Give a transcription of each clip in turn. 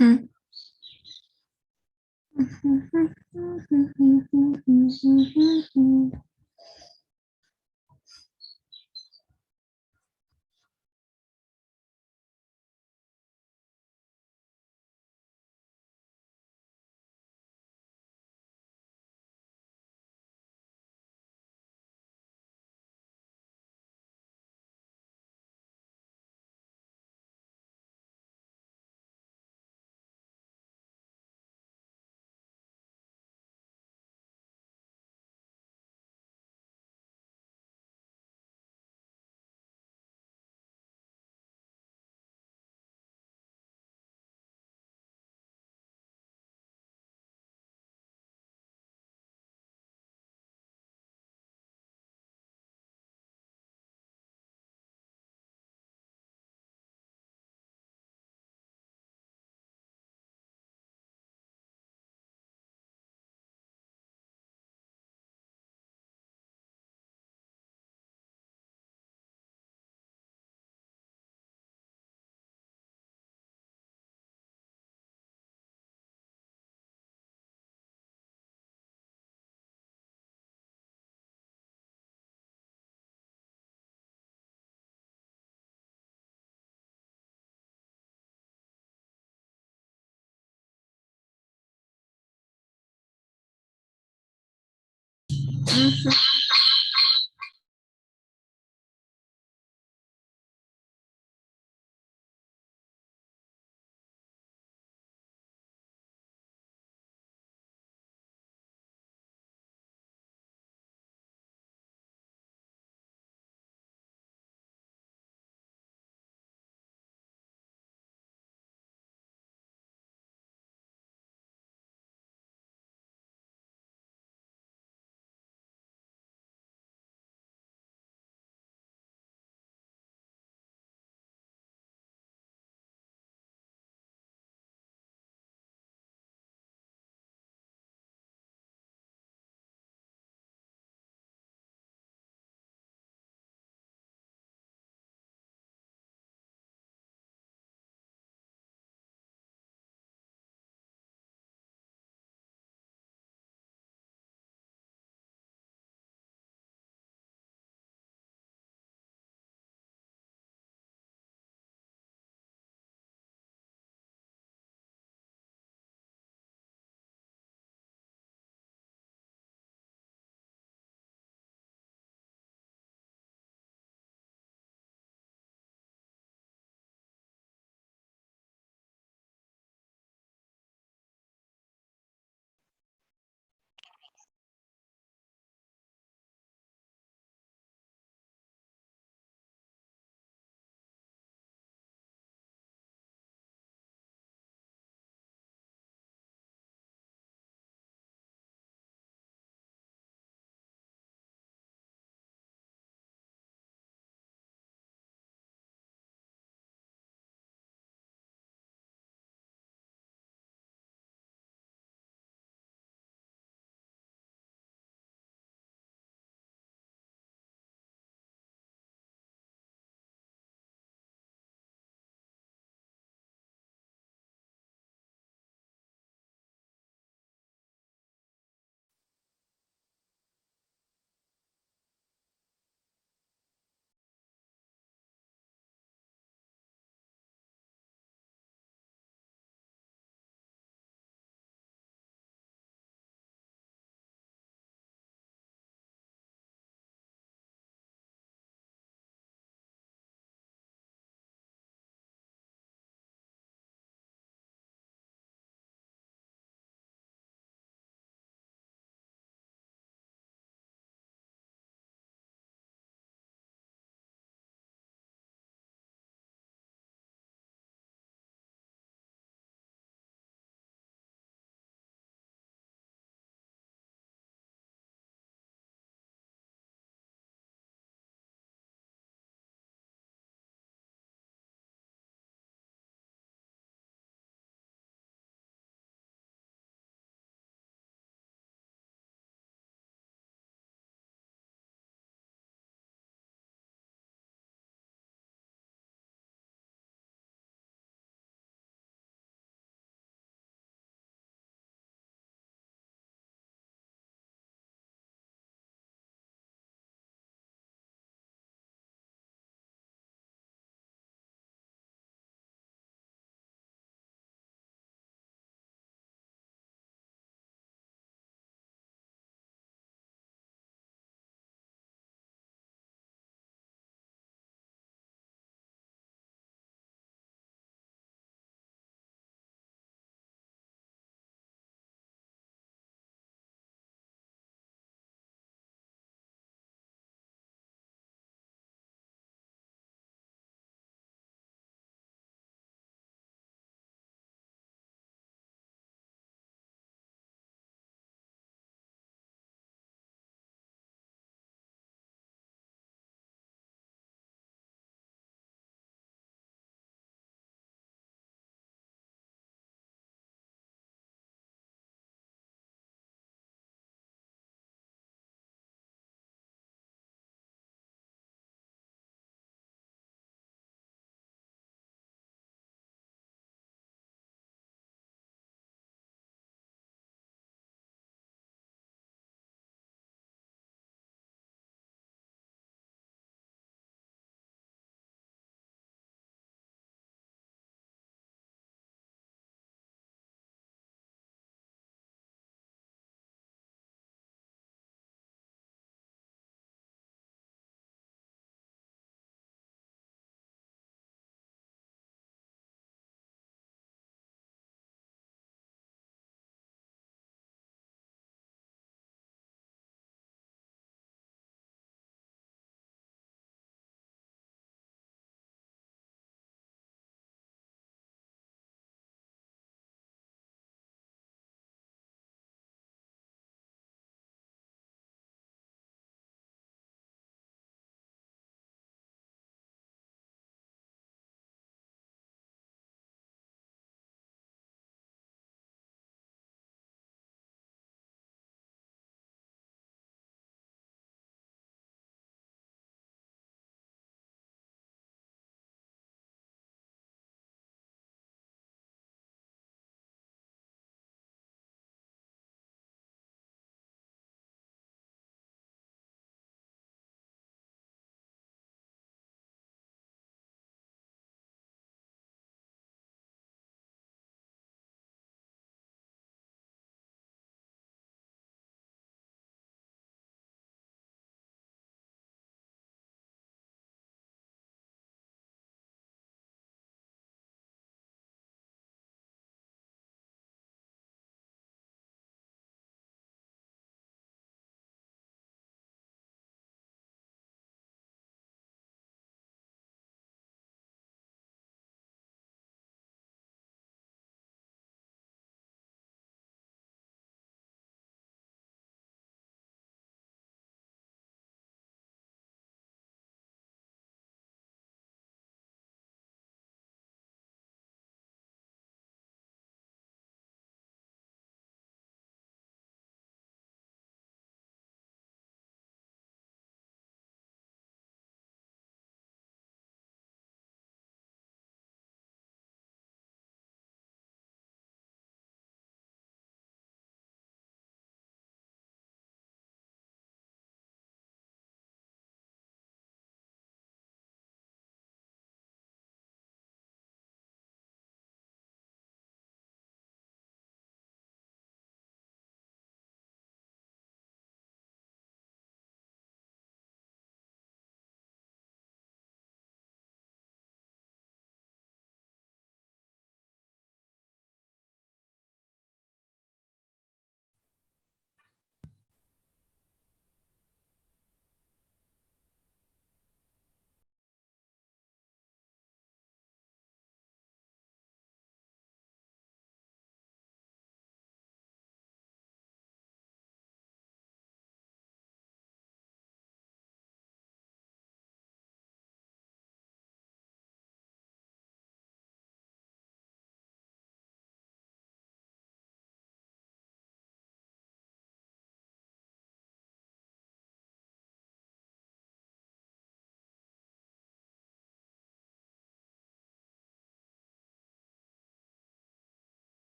Mm.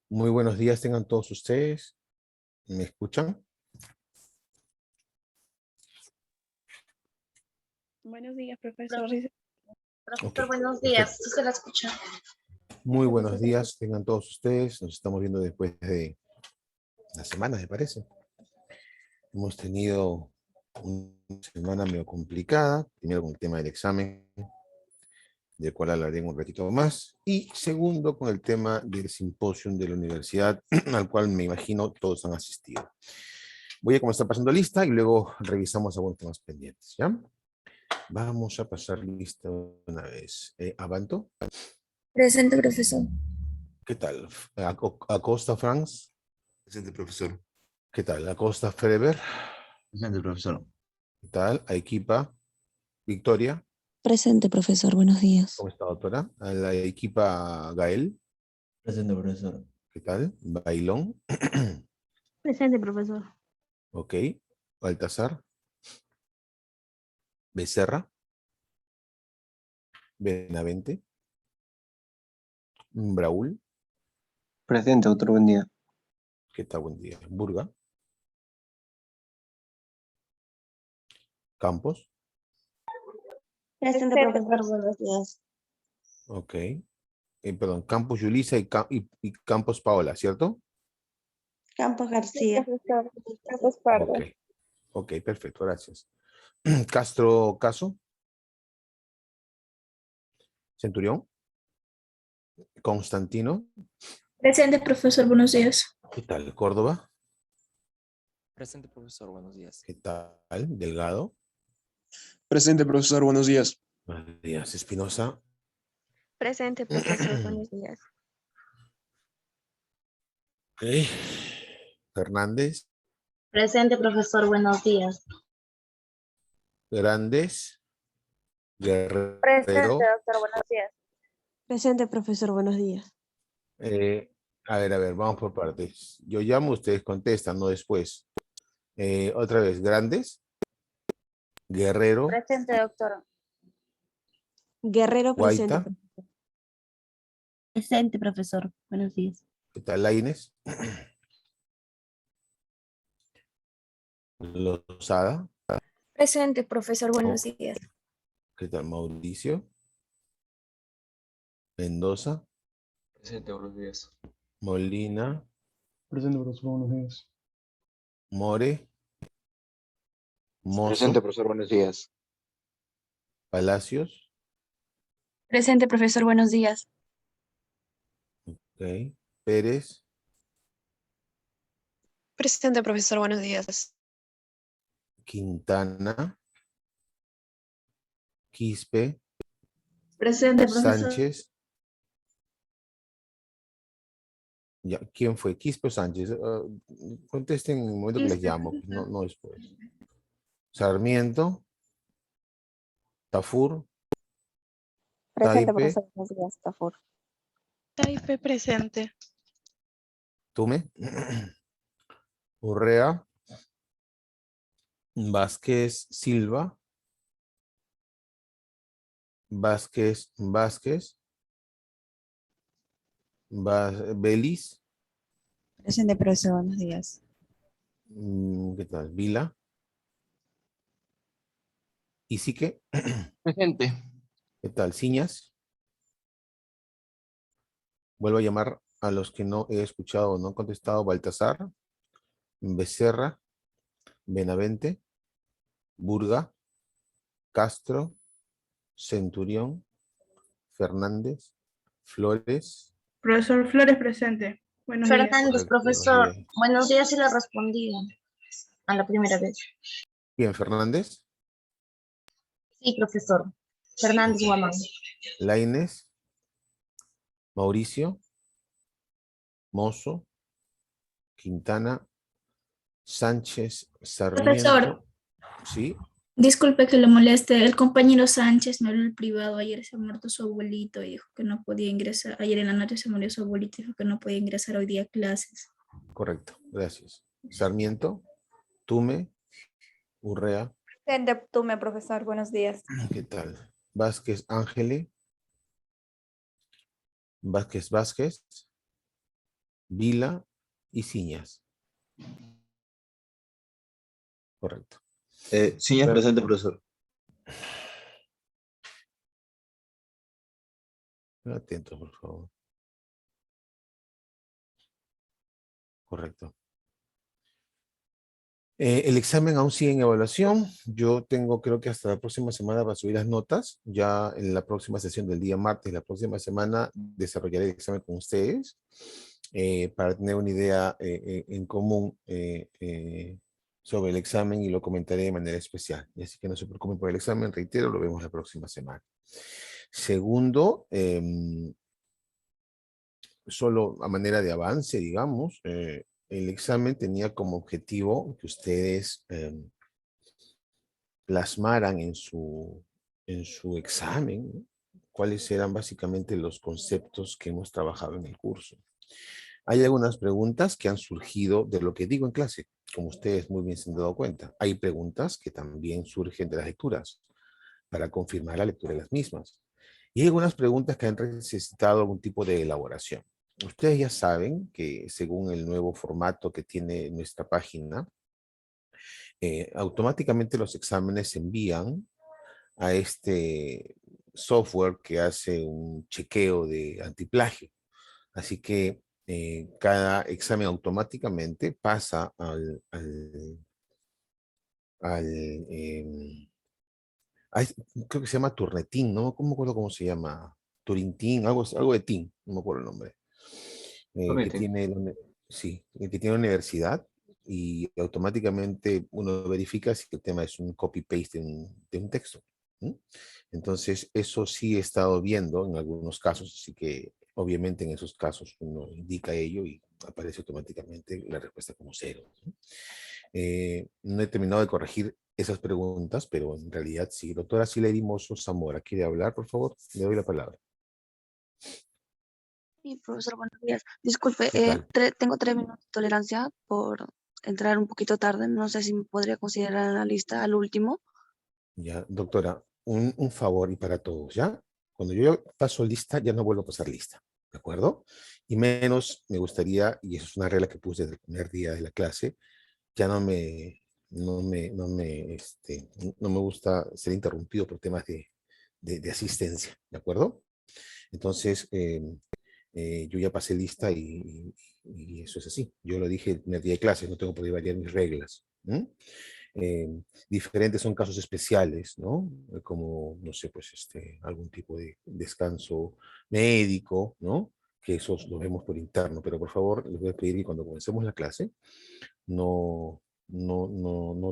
Muy buenos días tengan todos ustedes. ¿Me escuchan? Buenos días, profesor. Sí, Ok, Profesor, buenos días. perfecto. Sí se la escucha. Muy sí, buenos profesor. días tengan todos ustedes. Nos estamos viendo después de las semanas, me parece. Hemos tenido una semana medio complicada, primero con el tema del examen, del cual hablaré en un ratito más, y segundo con el tema del simposio de la universidad, al cual me imagino todos han asistido. Voy a comenzar pasando lista y luego revisamos algunos temas pendientes, ¿ya? Vamos a pasar lista una vez. Abanto. Presente, profesor. ¿Qué tal? Acosta Franz. Presente, profesor. ¿Qué tal? Acosta Freber. Presente, profesor. ¿Qué tal? Equipa Victoria. Presente, profesor. Buenos días. ¿Cómo está, doctora? A la equipa Gael. Presente, profesor. ¿Qué tal? Bailón. Presente, profesor. Ok. Baltasar. Becerra. Benavente. Braul. Presente, otro buen día. ¿Qué tal? Buen día. Burga. Campos. Presente, profesor. Buenos días. Ok. Perdón, Campos Yulisa y Campos Paola, ¿cierto? Campos Sí, García. profesor. Campos Pardo. Ok. Ok, perfecto, gracias. Castro Caso. Centurión. Constantino. Presente, profesor. Buenos días. ¿Qué tal? Córdoba. Presente, profesor. Buenos días. ¿Qué tal? Delgado. Presente, profesor, buenos días. Buenos días. Espinosa. Presente, profesor. Buenos días. Ok. Fernández. Presente, profesor. Buenos días. Grandes. Presente, Guerrero. doctor. Buenos días. Presente, profesor. Buenos días. Eh, a ver, vamos por partes. Yo llamo, ustedes contestan, no después. Otra vez, Grandes. Guerrero. Presente, doctor. Guerrero, presente. Guaita. Presente, profesor. Buenos días. ¿Qué tal? Laínez. Lozada. Presente, profesor. Buenos Oh, días. ¿qué tal? Mauricio. Mendoza. Presente, buenos días. Molina. Presente, profesor, buenos días. More. Presente, Mozo. profesor, buenos días. Palacios. Presente, profesor. Buenos días. Ok. Pérez. Presente, profesor. Buenos días. Quintana. Quispe. Presente, profesor. Sánchez. Ya, ¿quién fue? Quispe o Sánchez. Contesten en el momento que les llamo, no, no después. Sarmiento. Tafur. Presente, Taipe. profesor. Buenos días, Tafur. Taipe presente. Tume. Urrea. Vázquez Silva. Vázquez. Belis. Presente, profesor. Buenos días. ¿Qué tal? Vila. Isique. Presente. ¿Qué tal? Ciñas. Vuelvo a llamar a los que no he escuchado o no han contestado. Baltasar. Becerra. Benavente. Burga. Castro. Centurión. Fernández. Flores. Profesor Flores, presente. Buenos días. Fernández, Correcto, buenos profesor. días. Buenos días y le respondí a la primera vez. Bien, Fernández. Sí, profesor. Fernández Guamán. Lainez. Mauricio. Mozo. Quintana. Sánchez. Profesor, Sarmiento. Sí. disculpe que le moleste. El compañero Sánchez me habló en el privado. Ayer se ha muerto su abuelito y dijo que no podía ingresar. Ayer en la noche se murió su abuelito y dijo que no podía ingresar hoy día a clases. Correcto. Gracias. Sarmiento. Tume. Urrea. Presente, Tume, profesor. Buenos días. ¿Qué tal? Vázquez Ángele. Vázquez. Vila y Ciñas. Correcto. Ciñas presente, profesor. Atentos, por favor. Correcto. El examen aún sigue en evaluación. Yo tengo, creo que hasta la próxima semana para subir las notas. Ya en la próxima sesión del día martes, la próxima semana, desarrollaré el examen con ustedes para tener una idea en común sobre el examen y lo comentaré de manera especial. Y así que no se preocupen por el examen, reitero, lo vemos la próxima semana. Segundo, solo a manera de avance, digamos, el examen tenía como objetivo que ustedes plasmaran en su examen, ¿no?, cuáles eran básicamente los conceptos que hemos trabajado en el curso. Hay algunas preguntas que han surgido de lo que digo en clase, como ustedes muy bien se han dado cuenta. Hay preguntas que también surgen de las lecturas, para confirmar la lectura de las mismas. Y hay algunas preguntas que han necesitado algún tipo de elaboración. Ustedes ya saben que según el nuevo formato que tiene nuestra página, automáticamente los exámenes se envían a este software que hace un chequeo de antiplagio. Así que cada examen automáticamente pasa creo que se llama Turnitin, ¿no? ¿Cómo me acuerdo cómo se llama? Turintin, algo de TIN, no me acuerdo el nombre. Que tiene, sí, que tiene la universidad y automáticamente uno verifica si el tema es un copy-paste de un texto. ¿Sí? Entonces, eso sí he estado viendo en algunos casos, así que obviamente en esos casos uno indica ello y aparece automáticamente la respuesta como 0. ¿Sí? No he terminado de corregir esas preguntas, pero en realidad sí. Doctora Siley Mozo Zamora, ¿quiere hablar, por favor? Le doy la palabra. Sí, profesor, buenos días. Disculpe, ¿Qué tal? tengo 3 minutos de tolerancia por entrar un poquito tarde. No sé si me podría considerar en la lista al último. Ya, doctora, un favor y para todos, ¿ya? Cuando yo paso lista, ya no vuelvo a pasar lista, ¿de acuerdo? Y menos me gustaría, y eso es una regla que puse desde el primer día de la clase, ya no me gusta ser interrumpido por temas de asistencia, ¿de acuerdo? Entonces, yo ya pasé lista y eso es así. Yo lo dije el primer día de clase, no tengo por qué variar mis reglas. Diferentes son casos especiales, ¿no? Como, no sé, pues algún tipo de descanso médico, ¿no? Que esos los vemos por interno, pero por favor, les voy a pedir que cuando comencemos la clase no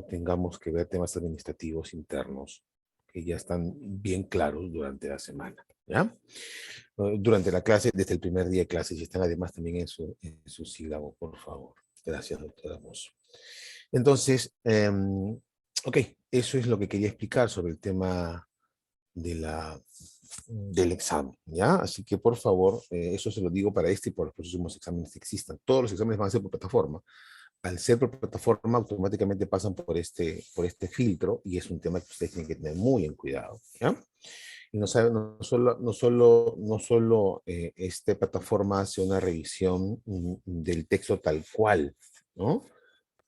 tengamos que ver temas administrativos internos que ya están bien claros durante la semana, ¿ya? Durante la clase, desde el primer día de clase, y están además también en su sílabo, por favor. Gracias, doctora Mozo. Entonces, ok, eso es lo que quería explicar sobre el tema del examen, ¿ya? Así que, por favor, eso se lo digo para este y por los próximos exámenes que existan. Todos los exámenes van a ser por plataforma. Al ser por plataforma, automáticamente pasan por este filtro y es un tema que ustedes tienen que tener muy en cuidado, ¿ya? Y no solo esta plataforma hace una revisión del texto tal cual, ¿no?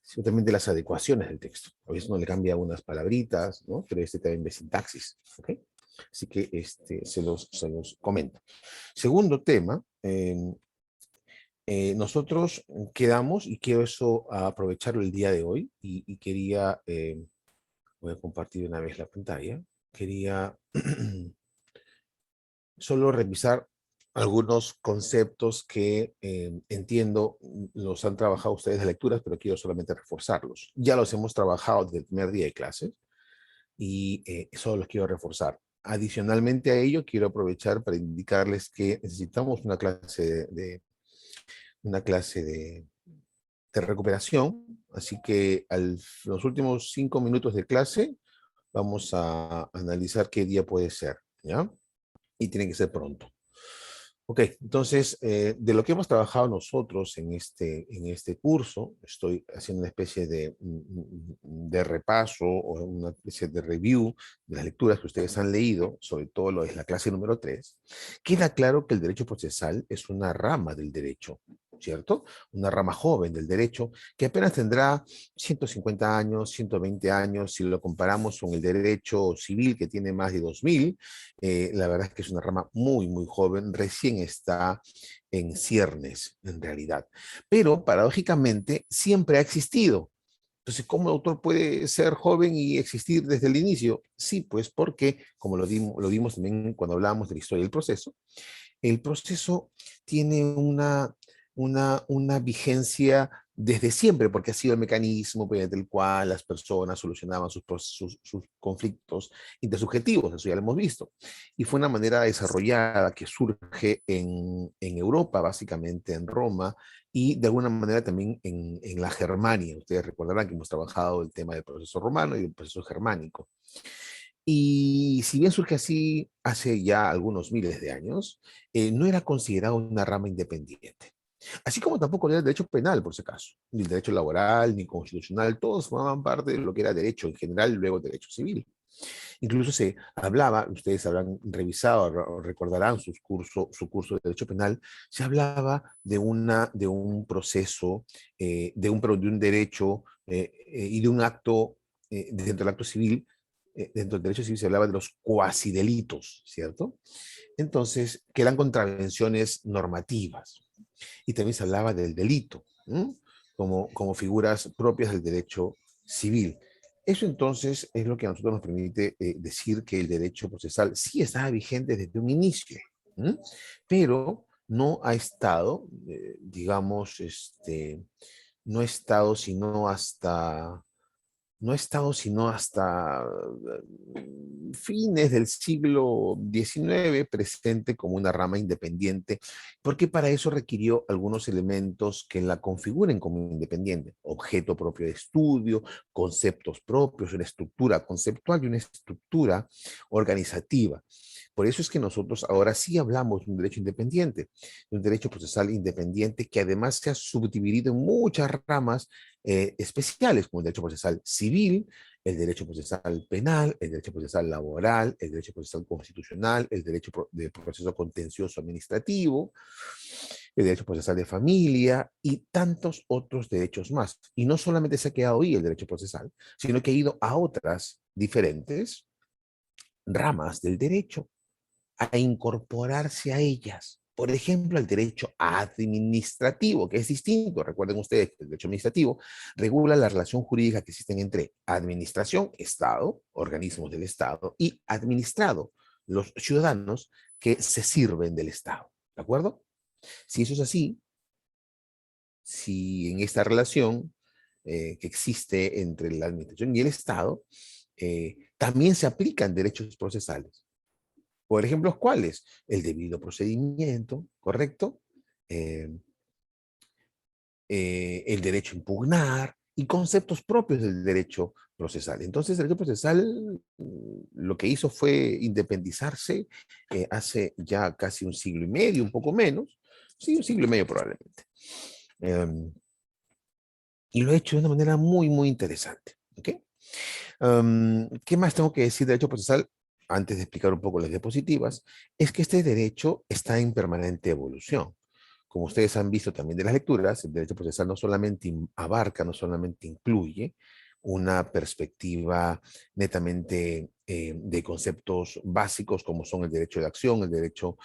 Sino también de las adecuaciones del texto. A veces uno le cambia unas palabritas, ¿no? Pero también de sintaxis, ¿ok? Así que se los comento. Segundo tema, nosotros quedamos, y quiero eso aprovecharlo el día de hoy, y quería, voy a compartir una vez la pantalla, quería solo revisar algunos conceptos que entiendo los han trabajado ustedes de lecturas, pero quiero solamente reforzarlos. Ya los hemos trabajado desde el primer día de clases y solo los quiero reforzar. Adicionalmente a ello, quiero aprovechar para indicarles que necesitamos una clase de recuperación, así que los últimos 5 minutos de clase vamos a analizar qué día puede ser, ¿ya? Y tiene que ser pronto. Ok, entonces, de lo que hemos trabajado nosotros en este curso, estoy haciendo una especie de repaso o una especie de review de las lecturas que ustedes han leído, sobre todo lo de la clase número 3. Queda claro que el derecho procesal es una rama del derecho, ¿cierto? Una rama joven del derecho que apenas tendrá 150 años, 120 años, si lo comparamos con el derecho civil que tiene más de 2000, la verdad es que es una rama muy, muy joven, recién está en ciernes, en realidad. Pero, paradójicamente, siempre ha existido. Entonces, ¿cómo el autor puede ser joven y existir desde el inicio? Sí, pues porque, como lo vimos también cuando hablábamos de la historia del proceso, el proceso tiene una vigencia desde siempre, porque ha sido el mecanismo mediante el cual las personas solucionaban sus conflictos intersubjetivos, eso ya lo hemos visto. Y fue una manera desarrollada que surge en Europa, básicamente en Roma, y de alguna manera también en la Germania. Ustedes recordarán que hemos trabajado el tema del proceso romano y del proceso germánico. Y si bien surge así hace ya algunos miles de años, no era considerado una rama independiente. Así como tampoco era el derecho penal, por si acaso, ni el derecho laboral, ni constitucional, todos formaban parte de lo que era derecho en general, luego derecho civil. Incluso se hablaba, ustedes habrán revisado o recordarán su curso de derecho penal, se hablaba de un proceso, de un derecho y de un acto, dentro del acto civil, dentro del derecho civil se hablaba de los cuasidelitos, ¿cierto? Entonces, que eran contravenciones normativas. Y también se hablaba del delito, ¿m? Como figuras propias del derecho civil. Eso entonces es lo que a nosotros nos permite decir que el derecho procesal sí estaba vigente desde un inicio, ¿m? Pero no ha estado, digamos, no ha estado sino hasta no ha estado sino hasta fines del siglo XIX presente como una rama independiente, porque para eso requirió algunos elementos que la configuren como independiente: objeto propio de estudio, conceptos propios, una estructura conceptual y una estructura organizativa. Por eso es que nosotros ahora sí hablamos de un derecho independiente, de un derecho procesal independiente que además se ha subdividido en muchas ramas especiales, como el derecho procesal civil, el derecho procesal penal, el derecho procesal laboral, el derecho procesal constitucional, el derecho de proceso contencioso administrativo, el derecho procesal de familia y tantos otros derechos más. Y no solamente se ha quedado ahí el derecho procesal, sino que ha ido a otras diferentes ramas del derecho a incorporarse a ellas. Por ejemplo, el derecho administrativo, que es distinto. Recuerden ustedes que el derecho administrativo regula la relación jurídica que existe entre administración, Estado, organismos del Estado, y administrado, los ciudadanos que se sirven del Estado. ¿De acuerdo? Si eso es así, si en esta relación que existe entre la administración y el Estado, también se aplican derechos procesales. Por ejemplo, ¿cuáles? El debido procedimiento, ¿correcto? El derecho a impugnar y conceptos propios del derecho procesal. Entonces, el derecho procesal lo que hizo fue independizarse hace ya casi un siglo y medio, un poco menos, sí, un siglo y medio probablemente. Y lo he hecho de una manera muy, muy interesante. ¿Ok? ¿Qué más tengo que decir de derecho procesal? Antes de explicar un poco las diapositivas, es que este derecho está en permanente evolución. Como ustedes han visto también de las lecturas, el derecho procesal no solamente abarca, no solamente incluye una perspectiva netamente de conceptos básicos como son el derecho de acción, el derecho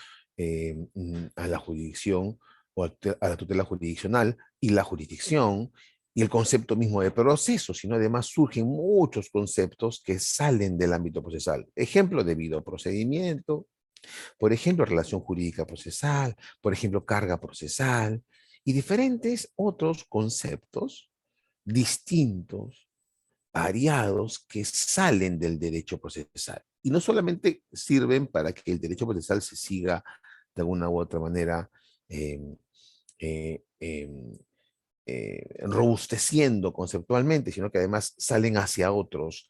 a la jurisdicción o a la tutela jurisdiccional y la jurisdicción, y el concepto mismo de proceso, sino además surgen muchos conceptos que salen del ámbito procesal. Ejemplo, debido procedimiento, por ejemplo, relación jurídica procesal, por ejemplo, carga procesal, y diferentes otros conceptos distintos, variados, que salen del derecho procesal. Y no solamente sirven para que el derecho procesal se siga de alguna u otra manera eh, eh, eh, robusteciendo conceptualmente, sino que además salen hacia otras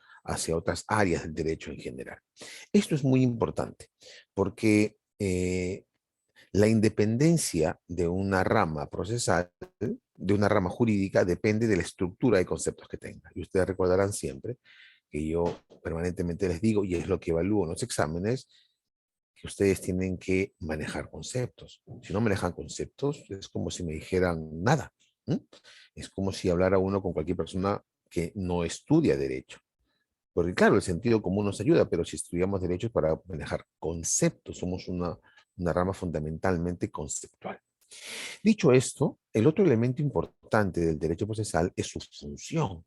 áreas del derecho en general. Esto es muy importante, porque la independencia de una rama procesal, de una rama jurídica, depende de la estructura de conceptos que tenga. Y ustedes recordarán siempre que yo permanentemente les digo, y es lo que evalúo en los exámenes, que ustedes tienen que manejar conceptos. Si no manejan conceptos, es como si me dijeran nada. Es como si hablara uno con cualquier persona que no estudia derecho. Porque claro, el sentido común nos ayuda, pero si estudiamos derecho es para manejar conceptos. Somos una rama fundamentalmente conceptual. Dicho esto, el otro elemento importante del derecho procesal es su función.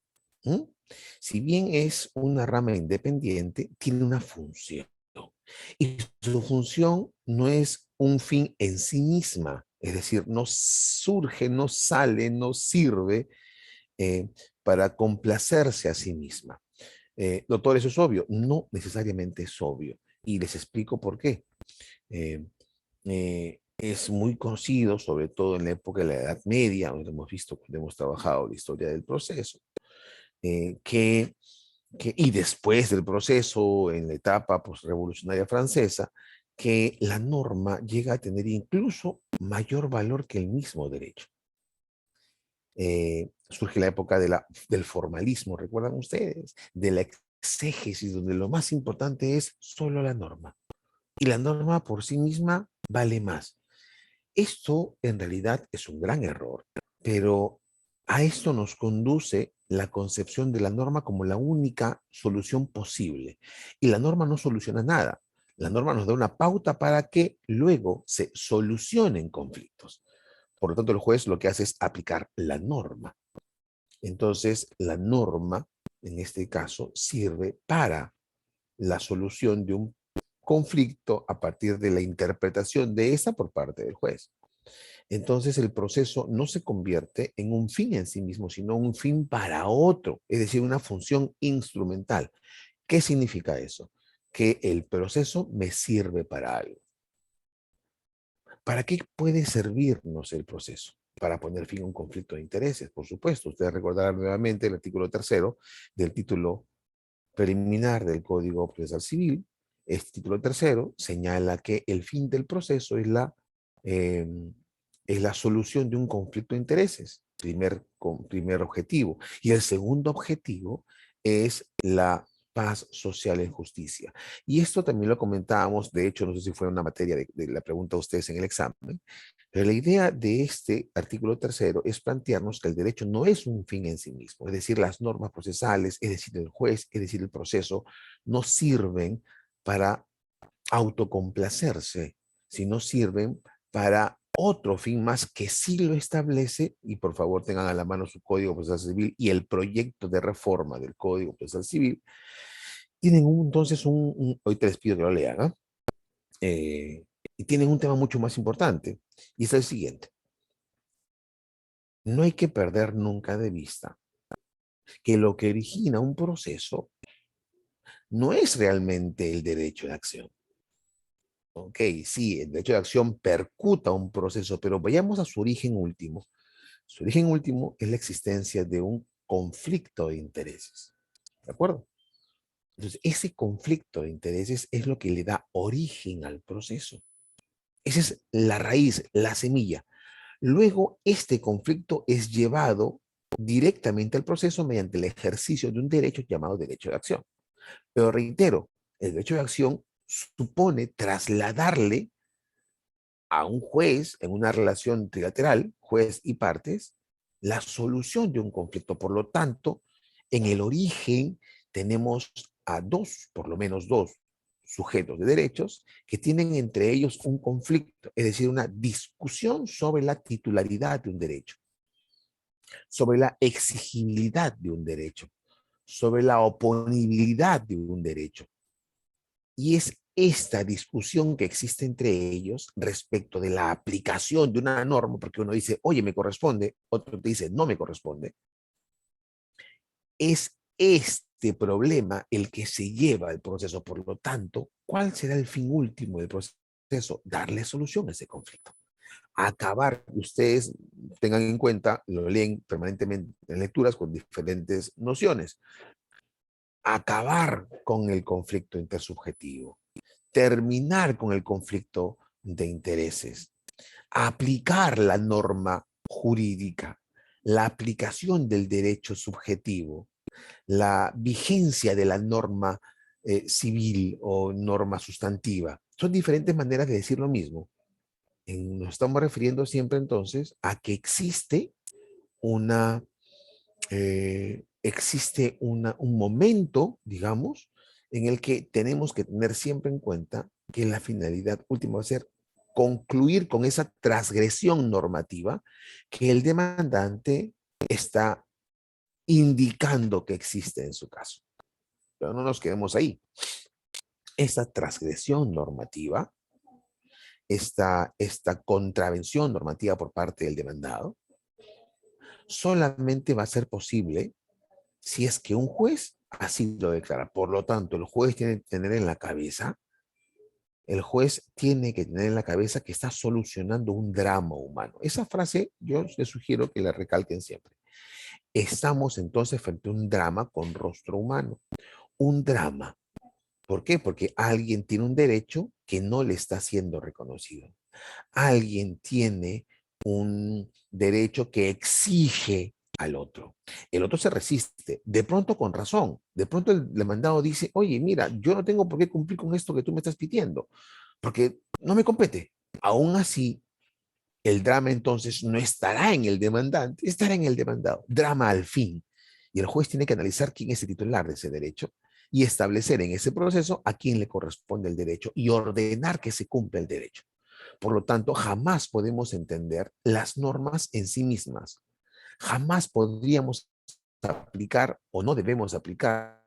Si bien es una rama independiente, tiene una función. Y su función no es un fin en sí misma, es decir, no surge, no sale, no sirve para complacerse a sí misma. Doctor, ¿eso es obvio? No necesariamente es obvio. Y les explico por qué. Es muy conocido, sobre todo en la época de la Edad Media, donde hemos visto, cuando hemos trabajado la historia del proceso, y después del proceso, en la etapa postrevolucionaria francesa, que la norma llega a tener incluso mayor valor que el mismo derecho. Surge la época del formalismo, ¿recuerdan ustedes? De la exégesis, donde lo más importante es solo la norma. Y la norma por sí misma vale más. Esto en realidad es un gran error, pero a esto nos conduce la concepción de la norma como la única solución posible. Y la norma no soluciona nada. La norma nos da una pauta para que luego se solucionen conflictos. Por lo tanto, el juez lo que hace es aplicar la norma. Entonces, la norma, en este caso, sirve para la solución de un conflicto a partir de la interpretación de esa por parte del juez. Entonces el proceso no se convierte en un fin en sí mismo, sino un fin para otro, es decir, una función instrumental. ¿Qué significa eso? Que el proceso me sirve para algo. ¿Para qué puede servirnos el proceso? Para poner fin a un conflicto de intereses, por supuesto. Ustedes recordarán nuevamente el artículo 3º del título preliminar del Código Procesal Civil. Este título 3º señala que el fin del proceso es la solución de un conflicto de intereses, primer objetivo. Y el segundo objetivo es la paz social en justicia. Y esto también lo comentábamos, de hecho, no sé si fue una materia de la pregunta a ustedes en el examen, pero la idea de este artículo 3º es plantearnos que el derecho no es un fin en sí mismo, es decir, las normas procesales, es decir, el juez, es decir, el proceso, no sirven para autocomplacerse, sino sirven para otro fin más que sí lo establece, y por favor tengan a la mano su Código Procesal Civil y el proyecto de reforma del Código Procesal Civil. Tienen entonces ahorita les pido que lo lean, y tienen un tema mucho más importante, y es el siguiente. No hay que perder nunca de vista que lo que origina un proceso no es realmente el derecho de acción. Ok, sí, el derecho de acción percuta un proceso, pero vayamos a su origen último. Su origen último es la existencia de un conflicto de intereses. ¿De acuerdo? Entonces, ese conflicto de intereses es lo que le da origen al proceso. Esa es la raíz, la semilla. Luego, este conflicto es llevado directamente al proceso mediante el ejercicio de un derecho llamado derecho de acción. Pero reitero, el derecho de acción supone trasladarle a un juez en una relación trilateral, juez y partes, la solución de un conflicto. Por lo tanto, en el origen tenemos a por lo menos dos sujetos de derechos que tienen entre ellos un conflicto, es decir, una discusión sobre la titularidad de un derecho, sobre la exigibilidad de un derecho, sobre la oponibilidad de un derecho. Y es esta discusión que existe entre ellos respecto de la aplicación de una norma, porque uno dice, oye, me corresponde, otro te dice, no me corresponde. Es este problema el que se lleva al proceso. Por lo tanto, ¿cuál será el fin último del proceso? Darle solución a ese conflicto. Acabar, ustedes tengan en cuenta, lo leen permanentemente en lecturas con diferentes nociones. Acabar con el conflicto intersubjetivo. Terminar con el conflicto de intereses, aplicar la norma jurídica, la aplicación del derecho subjetivo, la vigencia de la norma civil o norma sustantiva, Son diferentes maneras de decir lo mismo. Nos estamos refiriendo siempre entonces a que existe un momento, digamos, en el que tenemos que tener siempre en cuenta que la finalidad última va a ser concluir con esa transgresión normativa que el demandante está indicando que existe en su caso. Pero no nos quedemos ahí. Esta transgresión normativa, esta contravención normativa por parte del demandado, solamente va a ser posible si es que un juez así lo declara. Por lo tanto, el juez tiene que tener en la cabeza, que está solucionando un drama humano. Esa frase yo les sugiero que la recalquen siempre. Estamos entonces frente a un drama con rostro humano. Un drama. ¿Por qué? Porque alguien tiene un derecho que no le está siendo reconocido. Alguien tiene un derecho que exige al otro. El otro se resiste, de pronto con razón. De pronto el demandado dice, oye, mira, yo no tengo por qué cumplir con esto que tú me estás pidiendo, porque no me compete. Aún así, el drama entonces no estará en el demandante, estará en el demandado. Drama al fin. Y el juez tiene que analizar quién es el titular de ese derecho y establecer en ese proceso a quién le corresponde el derecho y ordenar que se cumpla el derecho. Por lo tanto, jamás podemos entender las normas en sí mismas. Jamás podríamos aplicar o no debemos aplicar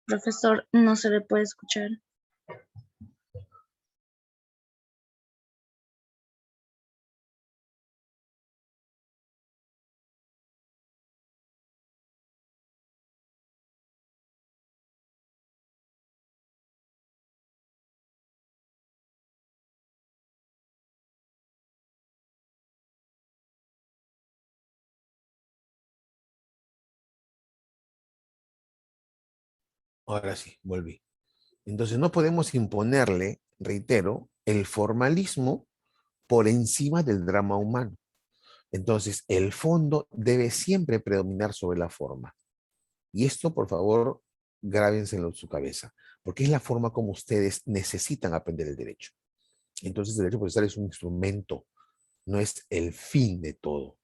Profesor, no se le puede escuchar. Ahora sí, volví. Entonces no podemos imponerle, reitero, el formalismo por encima del drama humano. Entonces el fondo debe siempre predominar sobre la forma. Y esto, por favor, grábenselo en su cabeza, porque es la forma como ustedes necesitan aprender el derecho. Entonces el derecho procesal es un instrumento, no es el fin de todo.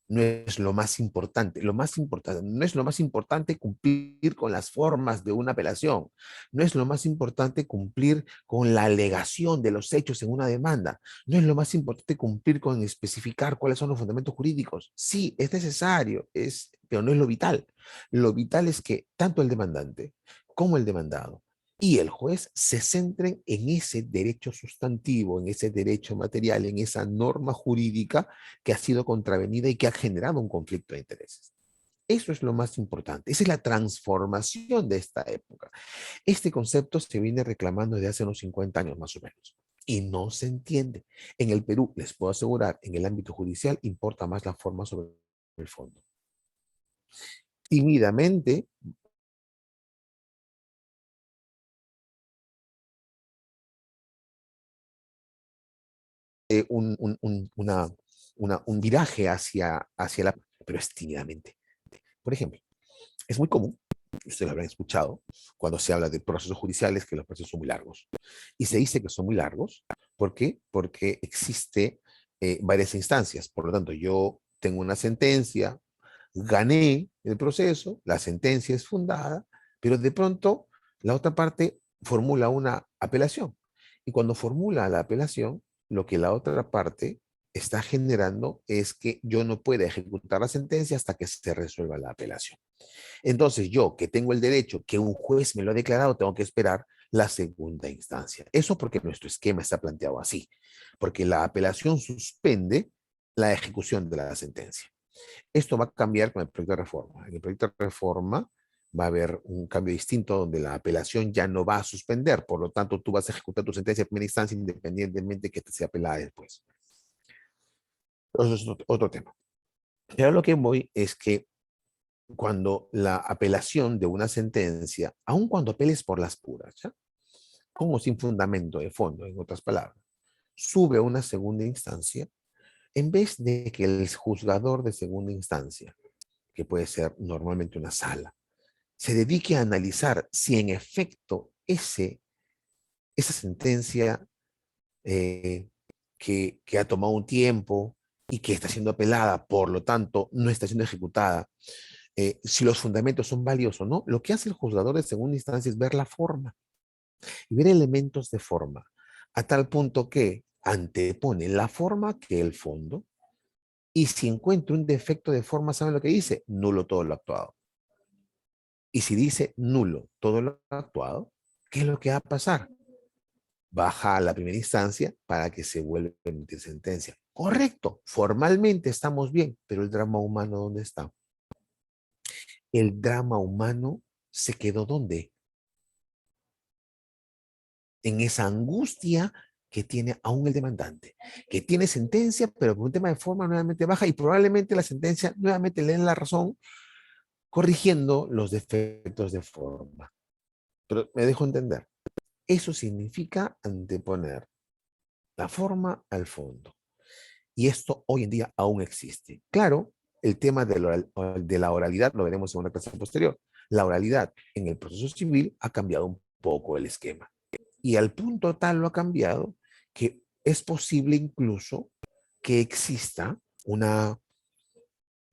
No es lo más importante. No es lo más importante cumplir con las formas de una apelación. No es lo más importante cumplir con la alegación de los hechos en una demanda. No es lo más importante cumplir con especificar cuáles son los fundamentos jurídicos. Sí, es necesario, pero no es lo vital. Lo vital es que tanto el demandante como el demandado y el juez se centren en ese derecho sustantivo, en ese derecho material, en esa norma jurídica que ha sido contravenida y que ha generado un conflicto de intereses. Eso es lo más importante. Esa es la transformación de esta época. Este concepto se viene reclamando desde hace unos 50 años más o menos. Y no se entiende. En el Perú, les puedo asegurar, en el ámbito judicial importa más la forma sobre el fondo. Tímidamente, un viraje hacia la... Pero es tímidamente. Por ejemplo, es muy común, ustedes lo habrán escuchado, cuando se habla de procesos judiciales, que los procesos son muy largos. Y se dice que son muy largos, ¿por qué? Porque existe varias instancias. Por lo tanto, yo tengo una sentencia, gané el proceso, la sentencia es fundada, pero de pronto la otra parte formula una apelación. Y cuando formula la apelación, lo que la otra parte está generando es que yo no pueda ejecutar la sentencia hasta que se resuelva la apelación. Entonces yo, que tengo el derecho, que un juez me lo ha declarado, tengo que esperar la segunda instancia. Eso porque nuestro esquema está planteado así, porque la apelación suspende la ejecución de la sentencia. Esto va a cambiar con el proyecto de reforma. En el proyecto de reforma va a haber un cambio distinto donde la apelación ya no va a suspender. Por lo tanto, tú vas a ejecutar tu sentencia de primera instancia independientemente de que te sea apelada después. Eso es otro tema. Pero lo que voy es que cuando la apelación de una sentencia, aun cuando apeles por las puras, ¿ya? Con o sin fundamento de fondo, en otras palabras, sube a una segunda instancia, en vez de que el juzgador de segunda instancia, que puede ser normalmente una sala, se dedique a analizar si en efecto esa sentencia que ha tomado un tiempo y que está siendo apelada, por lo tanto no está siendo ejecutada, si los fundamentos son válidos o no, lo que hace el juzgador de segunda instancia es ver la forma y ver elementos de forma, a tal punto que antepone la forma que el fondo, y si encuentra un defecto de forma, ¿saben lo que dice? Nulo todo lo actuado. Y si dice nulo todo lo actuado, ¿qué es lo que va a pasar? Baja a la primera instancia para que se vuelva a emitir sentencia. Correcto, formalmente estamos bien, pero el drama humano, ¿dónde está? El drama humano se quedó ¿dónde? En esa angustia que tiene aún el demandante, que tiene sentencia, pero por un tema de forma nuevamente baja y probablemente la sentencia nuevamente le den la razón corrigiendo los defectos de forma. Pero me dejo entender. Eso significa anteponer la forma al fondo. Y esto hoy en día aún existe. Claro, el tema de la oralidad lo veremos en una clase posterior. La oralidad en el proceso civil ha cambiado un poco el esquema. Y al punto tal lo ha cambiado que es posible incluso que exista una,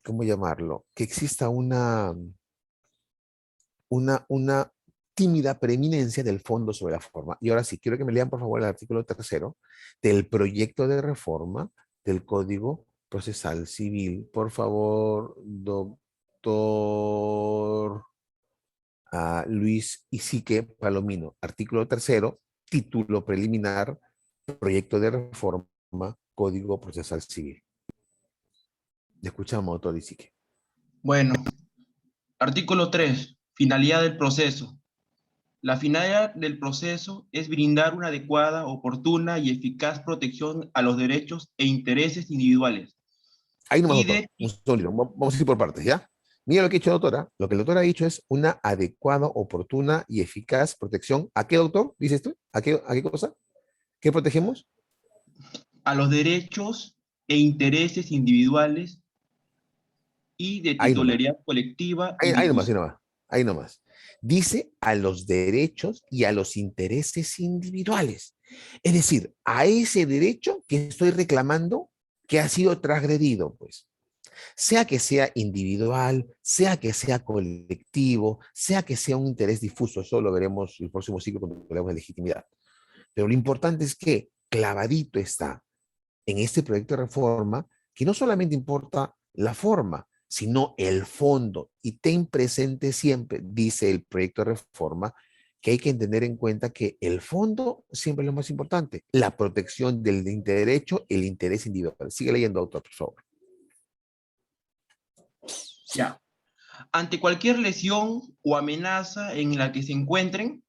¿cómo llamarlo? Que exista una tímida preeminencia del fondo sobre la forma. Y ahora sí, quiero que me lean por favor el artículo 3 del proyecto de reforma del Código Procesal Civil. Por favor, doctor Luis Isique Palomino. Artículo 3, título preliminar, proyecto de reforma, Código Procesal Civil. Le escuchamos, doctor Isique. Bueno, artículo 3, finalidad del proceso. La finalidad del proceso es brindar una adecuada, oportuna y eficaz protección a los derechos e intereses individuales. Ahí nomás, doctor. Un segundito. Vamos a ir por partes, ¿ya? Mira lo que ha dicho doctora. Lo que el doctor ha dicho es una adecuada, oportuna y eficaz protección. ¿A qué, doctor? ¿Dices tú? ¿A qué cosa? ¿Qué protegemos? A los derechos e intereses individuales y de titularidad colectiva. Ahí nomás. Dice a los derechos y a los intereses individuales. Es decir, a ese derecho que estoy reclamando que ha sido transgredido, pues. Sea que sea individual, sea que sea colectivo, sea que sea un interés difuso, eso lo veremos el próximo ciclo cuando hablemos de legitimidad. Pero lo importante es que clavadito está en este proyecto de reforma que no solamente importa la forma, sino el fondo. Y ten presente siempre, dice el proyecto de reforma, que hay que tener en cuenta que el fondo siempre es lo más importante, la protección del derecho, el interés individual. Sigue leyendo, doctor, por favor. Ya. Ante cualquier lesión o amenaza en la que se encuentren,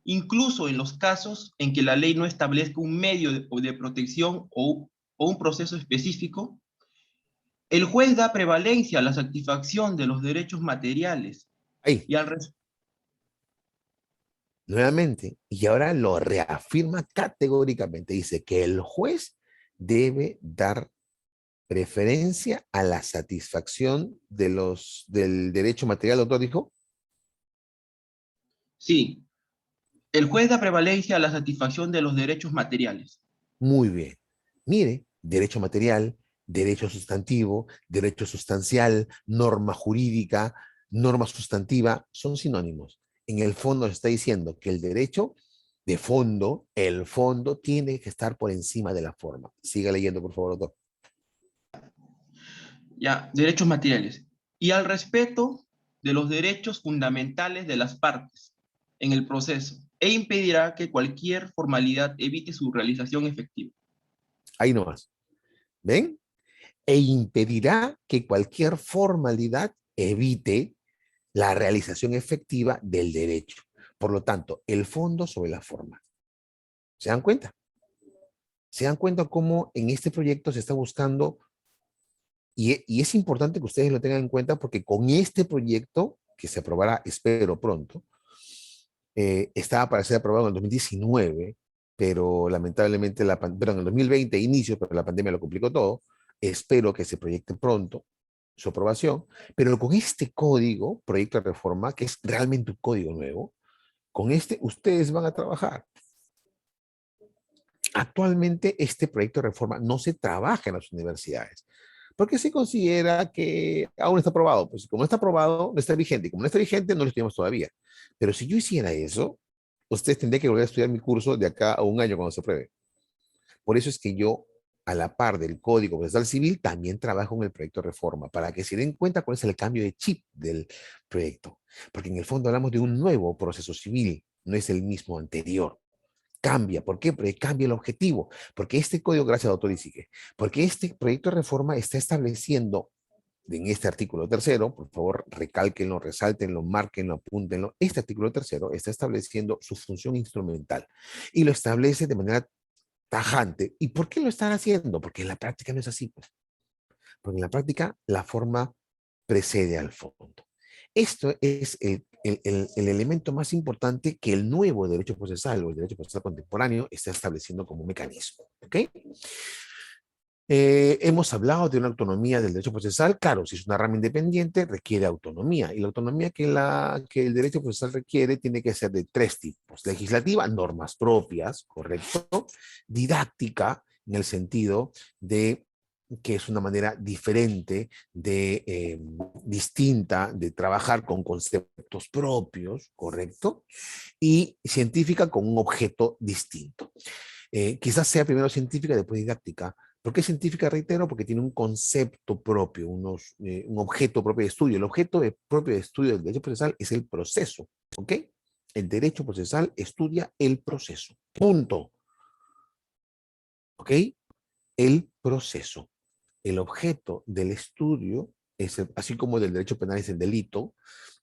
incluso en los casos en que la ley no establezca un medio de protección o un proceso específico, el juez da prevalencia a la satisfacción de los derechos materiales. Ahí. Y al Nuevamente, y ahora lo reafirma categóricamente, dice que el juez debe dar preferencia a la satisfacción del derecho material, doctor, dijo. Sí, el juez da prevalencia a la satisfacción de los derechos materiales. Muy bien. Mire, derecho material, derecho sustantivo, derecho sustancial, norma jurídica, norma sustantiva, son sinónimos. En el fondo se está diciendo que el derecho de fondo, el fondo tiene que estar por encima de la forma. Siga leyendo, por favor, doctor. Ya, derechos materiales. Y al respeto de los derechos fundamentales de las partes en el proceso, e impedirá que cualquier formalidad evite su realización efectiva. Ahí nomás. ¿Ven? E impedirá que cualquier formalidad evite la realización efectiva del derecho. Por lo tanto, el fondo sobre la forma. ¿Se dan cuenta? ¿Se dan cuenta cómo en este proyecto se está buscando? Y es importante que ustedes lo tengan en cuenta porque con este proyecto, que se aprobará, espero pronto, estaba para ser aprobado en el 2019, pero lamentablemente, perdón, en el 2020 inicio, pero la pandemia lo complicó todo. Espero que se proyecte pronto su aprobación, pero con este código, proyecto de reforma, que es realmente un código nuevo, con este ustedes van a trabajar. Actualmente este proyecto de reforma no se trabaja en las universidades, porque se considera que aún no está aprobado. Pues como no está aprobado, no está vigente, y como no está vigente, no lo estudiamos todavía. Pero si yo hiciera eso, ustedes tendrían que volver a estudiar mi curso de acá a un año cuando se apruebe. Por eso es que yo, a la par del Código Procesal Civil, también trabajo en el proyecto de reforma, para que se den cuenta cuál es el cambio de chip del proyecto. Porque en el fondo hablamos de un nuevo proceso civil, no es el mismo anterior. Cambia. ¿Por qué? Porque cambia el objetivo. Porque este código, gracias doctor Isique, porque este proyecto de reforma está estableciendo, en este artículo tercero, por favor, recálquenlo, resáltenlo, márquenlo, apúntenlo, este artículo tercero está estableciendo su función instrumental y lo establece de manera tajante. ¿Y por qué lo están haciendo? Porque en la práctica no es así, pues. Porque en la práctica la forma precede al fondo. Esto es el elemento más importante que el nuevo derecho procesal o el derecho procesal contemporáneo está estableciendo como mecanismo. ¿Ok? Hemos hablado de una autonomía del derecho procesal. Claro, si es una rama independiente, requiere autonomía. Y la autonomía que el derecho procesal requiere tiene que ser de tres tipos. Legislativa, normas propias, correcto. Didáctica, en el sentido de que es una manera diferente, distinta de trabajar con conceptos propios, correcto. Y científica con un objeto distinto. Quizás sea primero científica y después didáctica. ¿Por qué científica? Reitero, porque tiene un concepto propio, un objeto propio de estudio. El objeto propio de estudio del derecho procesal es el proceso, ¿ok? El derecho procesal estudia el proceso, punto. ¿Ok? El proceso. El objeto del estudio, así como del derecho penal es el delito,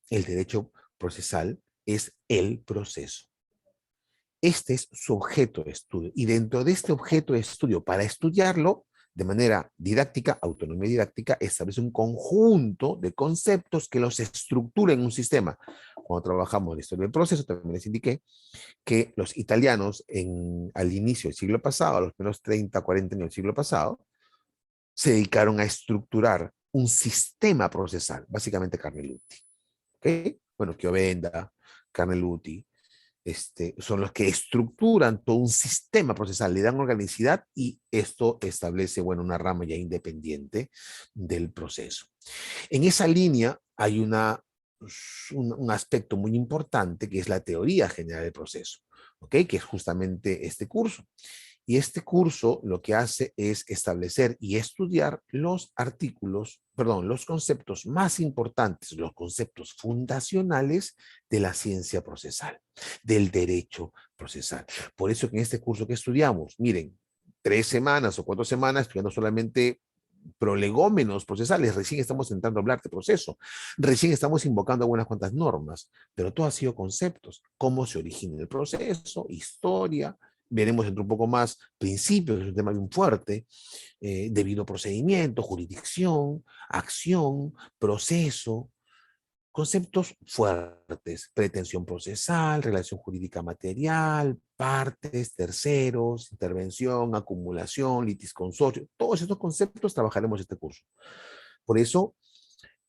el derecho procesal es el proceso. Este es su objeto de estudio. Y dentro de este objeto de estudio, para estudiarlo de manera didáctica, autonomía didáctica, establece un conjunto de conceptos que los estructura en un sistema. Cuando trabajamos en la historia del proceso, también les indiqué que los italianos al inicio del siglo pasado, a los primeros 30, 40 años del siglo pasado, se dedicaron a estructurar un sistema procesal, básicamente Carneluti. ¿Okay? Bueno, Chiovenda, Carneluti, son los que estructuran todo un sistema procesal, le dan organicidad y esto establece, bueno, una rama ya independiente del proceso. En esa línea hay un aspecto muy importante que es la teoría general del proceso, ¿ok? Que es justamente este curso. Y este curso lo que hace es establecer y estudiar los conceptos más importantes, los conceptos fundacionales de la ciencia procesal, del derecho procesal. Por eso que en este curso que estudiamos, miren, 3 semanas o 4 semanas estudiando solamente prolegómenos procesales, recién estamos entrando a hablar de proceso, recién estamos invocando algunas cuantas normas, pero todo ha sido conceptos, cómo se origina el proceso, historia. Veremos dentro un poco más principios, que es un tema bien fuerte, debido procedimiento, jurisdicción, acción, proceso, conceptos fuertes, pretensión procesal, relación jurídica material, partes, terceros, intervención, acumulación, litis consorcio, todos estos conceptos trabajaremos este curso. Por eso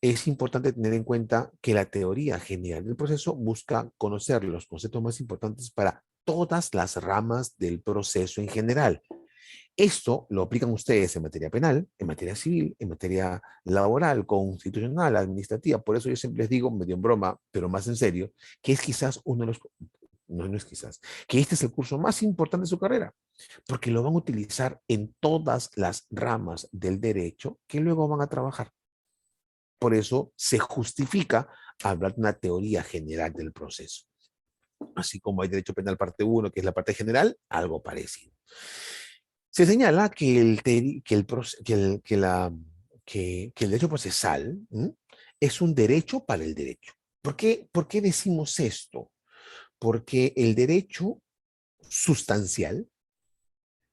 es importante tener en cuenta que la teoría general del proceso busca conocer los conceptos más importantes para todas las ramas del proceso en general. Esto lo aplican ustedes en materia penal, en materia civil, en materia laboral, constitucional, administrativa. Por eso yo siempre les digo, medio en broma, pero más en serio, que es quizás uno de los, no es quizás, que este es el curso más importante de su carrera, porque lo van a utilizar en todas las ramas del derecho que luego van a trabajar. Por eso se justifica hablar de una teoría general del proceso. Así como hay derecho penal parte 1, que es la parte general, algo parecido. Se señala que el derecho procesal es un derecho para el derecho. por qué decimos esto? Porque el derecho sustancial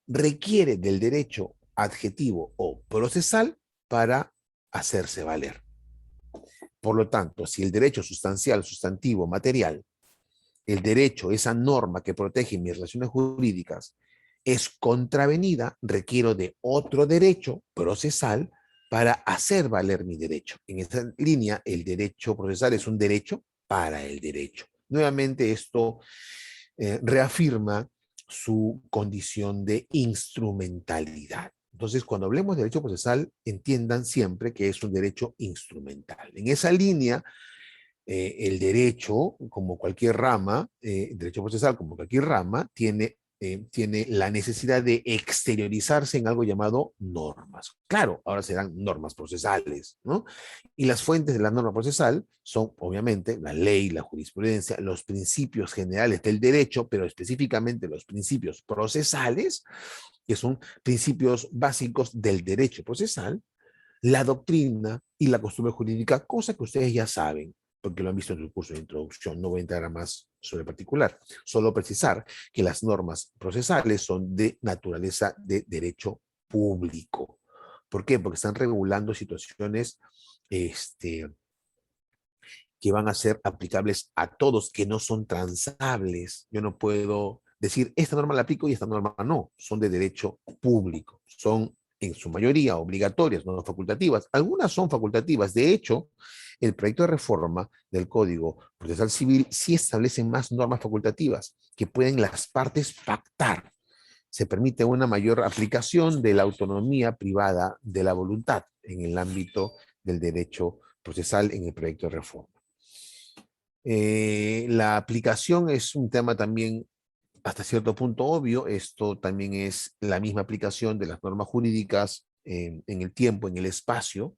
requiere del derecho adjetivo o procesal para hacerse valer. Por lo tanto, si el derecho sustancial, sustantivo, material, el derecho, esa norma que protege mis relaciones jurídicas, es contravenida, requiero de otro derecho procesal para hacer valer mi derecho. En esta línea, el derecho procesal es un derecho para el derecho. Nuevamente, esto reafirma su condición de instrumentalidad. Entonces, cuando hablemos de derecho procesal, entiendan siempre que es un derecho instrumental. En esa línea, el derecho, como cualquier rama, el derecho procesal, como cualquier rama, tiene la necesidad de exteriorizarse en algo llamado normas. Claro, ahora serán normas procesales, ¿no? Y las fuentes de la norma procesal son, obviamente, la ley, la jurisprudencia, los principios generales del derecho, pero específicamente los principios procesales, que son principios básicos del derecho procesal, la doctrina y la costumbre jurídica, cosa que ustedes ya saben, porque lo han visto en el curso de introducción. No voy a entrar a más sobre particular. Solo precisar que las normas procesales son de naturaleza de derecho público. ¿Por qué? Porque están regulando situaciones que van a ser aplicables a todos, que no son transables. Yo no puedo decir, esta norma la aplico y esta norma no. Son de derecho público. Son en su mayoría obligatorias, no facultativas. Algunas son facultativas. De hecho, el proyecto de reforma del Código Procesal Civil sí establece más normas facultativas que pueden las partes pactar. Se permite una mayor aplicación de la autonomía privada de la voluntad en el ámbito del derecho procesal en el proyecto de reforma. La aplicación es un tema también hasta cierto punto obvio. Esto también es la misma aplicación de las normas jurídicas en el tiempo, en el espacio,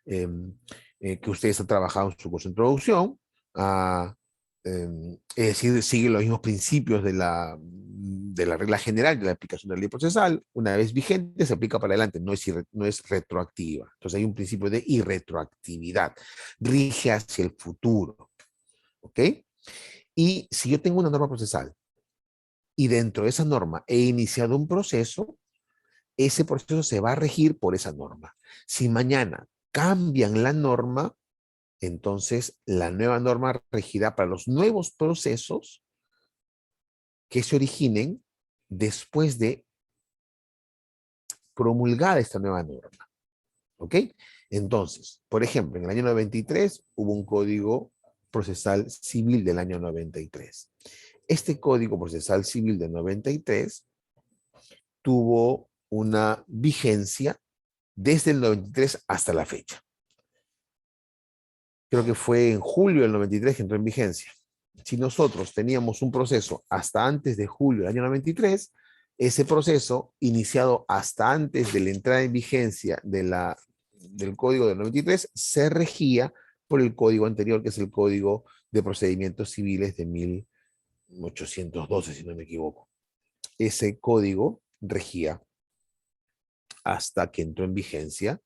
que ustedes han trabajado en su curso de introducción. Es decir, sigue los mismos principios de la regla general de la aplicación de la ley procesal. Una vez vigente, se aplica para adelante, no es retroactiva. Entonces hay un principio de irretroactividad, rige hacia el futuro. ¿Ok? Y si yo tengo una norma procesal y dentro de esa norma he iniciado un proceso, ese proceso se va a regir por esa norma. Si mañana cambian la norma, entonces la nueva norma regirá para los nuevos procesos que se originen después de promulgada esta nueva norma. ¿Ok? Entonces, por ejemplo, en el año 93 hubo un Código Procesal Civil del año 93. Este Código Procesal Civil del 93 tuvo una vigencia desde el 93 hasta la fecha. Creo que fue en julio del 93 que entró en vigencia. Si nosotros teníamos un proceso hasta antes de julio del año 93, ese proceso, iniciado hasta antes de la entrada en vigencia del Código del 93, se regía por el código anterior, que es el Código de Procedimientos Civiles de 1812, si no me equivoco. Ese código regía hasta que entró en vigencia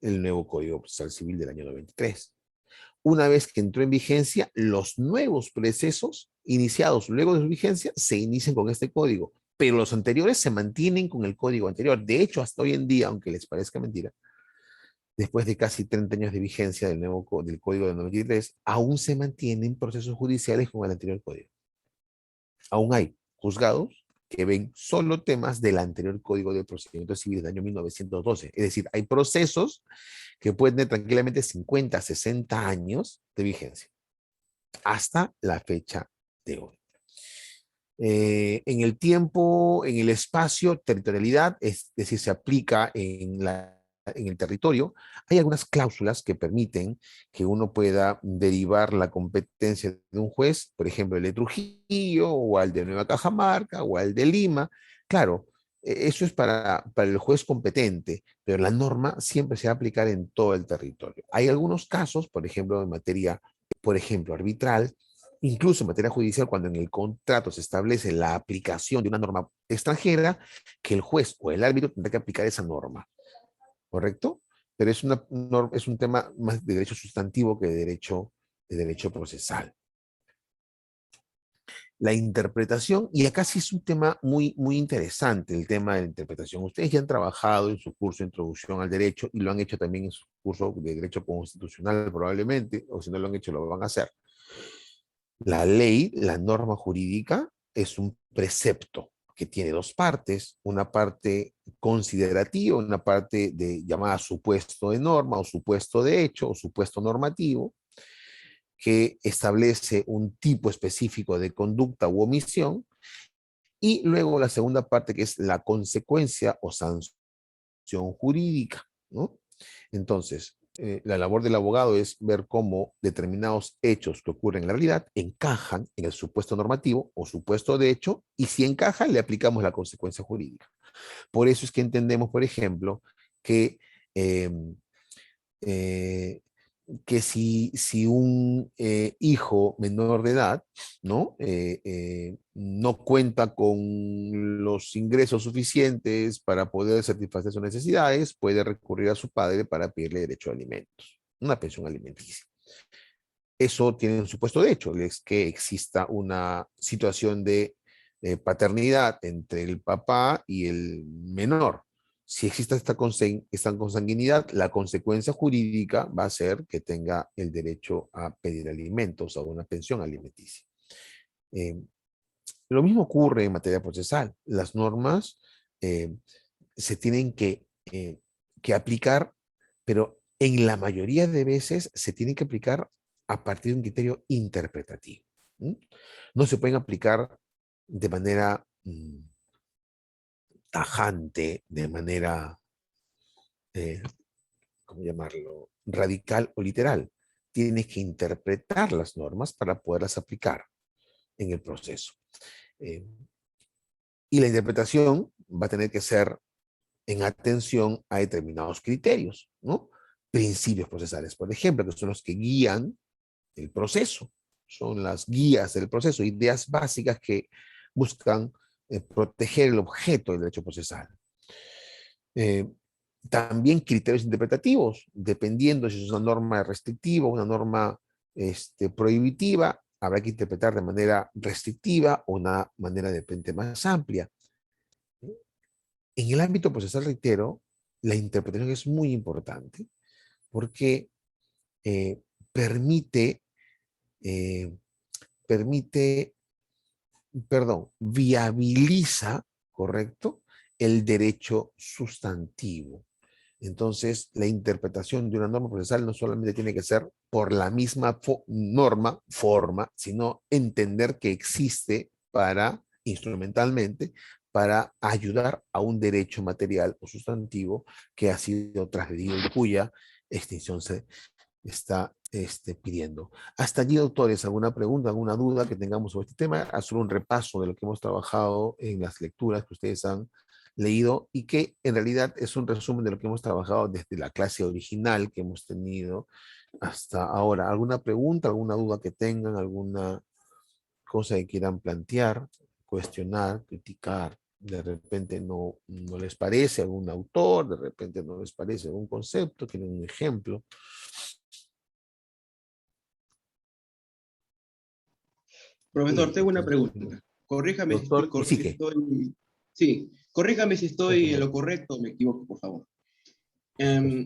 el nuevo Código Procesal Civil del año 93. Una vez que entró en vigencia, los nuevos procesos iniciados luego de su vigencia se inician con este código, pero los anteriores se mantienen con el código anterior. De hecho, hasta hoy en día, aunque les parezca mentira, después de casi 30 años de vigencia del Código del 93, aún se mantienen procesos judiciales con el anterior código. Aún hay juzgados que ven solo temas del anterior Código de Procedimientos Civiles del año 1912. Es decir, hay procesos que pueden tener tranquilamente 50, 60 años de vigencia, hasta la fecha de hoy. En el tiempo, en el espacio, territorialidad, es decir, se aplica en el territorio, hay algunas cláusulas que permiten que uno pueda derivar la competencia de un juez, por ejemplo, el de Trujillo, o al de Nueva Cajamarca, o al de Lima. Claro, eso es para el juez competente, pero la norma siempre se va a aplicar en todo el territorio. Hay algunos casos, por ejemplo, en materia, por ejemplo, arbitral, incluso en materia judicial, cuando en el contrato se establece la aplicación de una norma extranjera, que el juez o el árbitro tendrá que aplicar esa norma. ¿Correcto? Pero es un tema más de derecho sustantivo que de derecho de derecho procesal. La interpretación, y acá sí es un tema muy interesante, el tema de la interpretación. Ustedes ya han trabajado en su curso de Introducción al Derecho y lo han hecho también en su curso de Derecho Constitucional probablemente, o si no lo han hecho lo van a hacer. La ley, la norma jurídica, es un precepto que tiene dos partes, una parte considerativa, una parte llamada supuesto de norma o supuesto de hecho o supuesto normativo, que establece un tipo específico de conducta u omisión, y luego la segunda parte que es la consecuencia o sanción jurídica, ¿no? Entonces, la labor del abogado es ver cómo determinados hechos que ocurren en la realidad encajan en el supuesto normativo o supuesto de hecho, y si encaja, le aplicamos la consecuencia jurídica. Por eso es que entendemos, por ejemplo, que si un hijo menor de edad, ¿no? No cuenta con los ingresos suficientes para poder satisfacer sus necesidades, puede recurrir a su padre para pedirle derecho a alimentos, una pensión alimenticia. Eso tiene un supuesto de hecho, es que exista una situación de paternidad entre el papá y el menor. Si existe esta consanguinidad, la consecuencia jurídica va a ser que tenga el derecho a pedir alimentos o una pensión alimenticia. Lo mismo ocurre en materia procesal. Las normas se tienen que aplicar, pero en la mayoría de veces se tienen que aplicar a partir de un criterio interpretativo. No se pueden aplicar de manera tajante, de manera, ¿cómo llamarlo?, radical o literal. Tienes que interpretar las normas para poderlas aplicar en el proceso. Y la interpretación va a tener que ser en atención a determinados criterios, ¿no? Principios procesales, por ejemplo, que son los que guían el proceso. Son las guías del proceso, ideas básicas que buscan proteger el objeto del derecho procesal. También criterios interpretativos, dependiendo si es una norma restrictiva o una norma prohibitiva, habrá que interpretar de manera restrictiva o una manera de repente más amplia. En el ámbito procesal, reitero, la interpretación es muy importante porque viabiliza, ¿correcto?, el derecho sustantivo. Entonces, la interpretación de una norma procesal no solamente tiene que ser por la misma forma, sino entender que existe instrumentalmente, para ayudar a un derecho material o sustantivo que ha sido transgredido y cuya extinción se está pidiendo. Hasta allí, doctores, ¿alguna pregunta, alguna duda que tengamos sobre este tema? Hacer un repaso de lo que hemos trabajado en las lecturas que ustedes han leído y que en realidad es un resumen de lo que hemos trabajado desde la clase original que hemos tenido hasta ahora. ¿Alguna pregunta, alguna duda que tengan, alguna cosa que quieran plantear, cuestionar, criticar? De repente no les parece algún autor, de repente no les parece algún concepto, tienen un ejemplo. Profesor, tengo una pregunta. Corríjame Doctor, corríjame si estoy en lo correcto o me equivoco, por favor.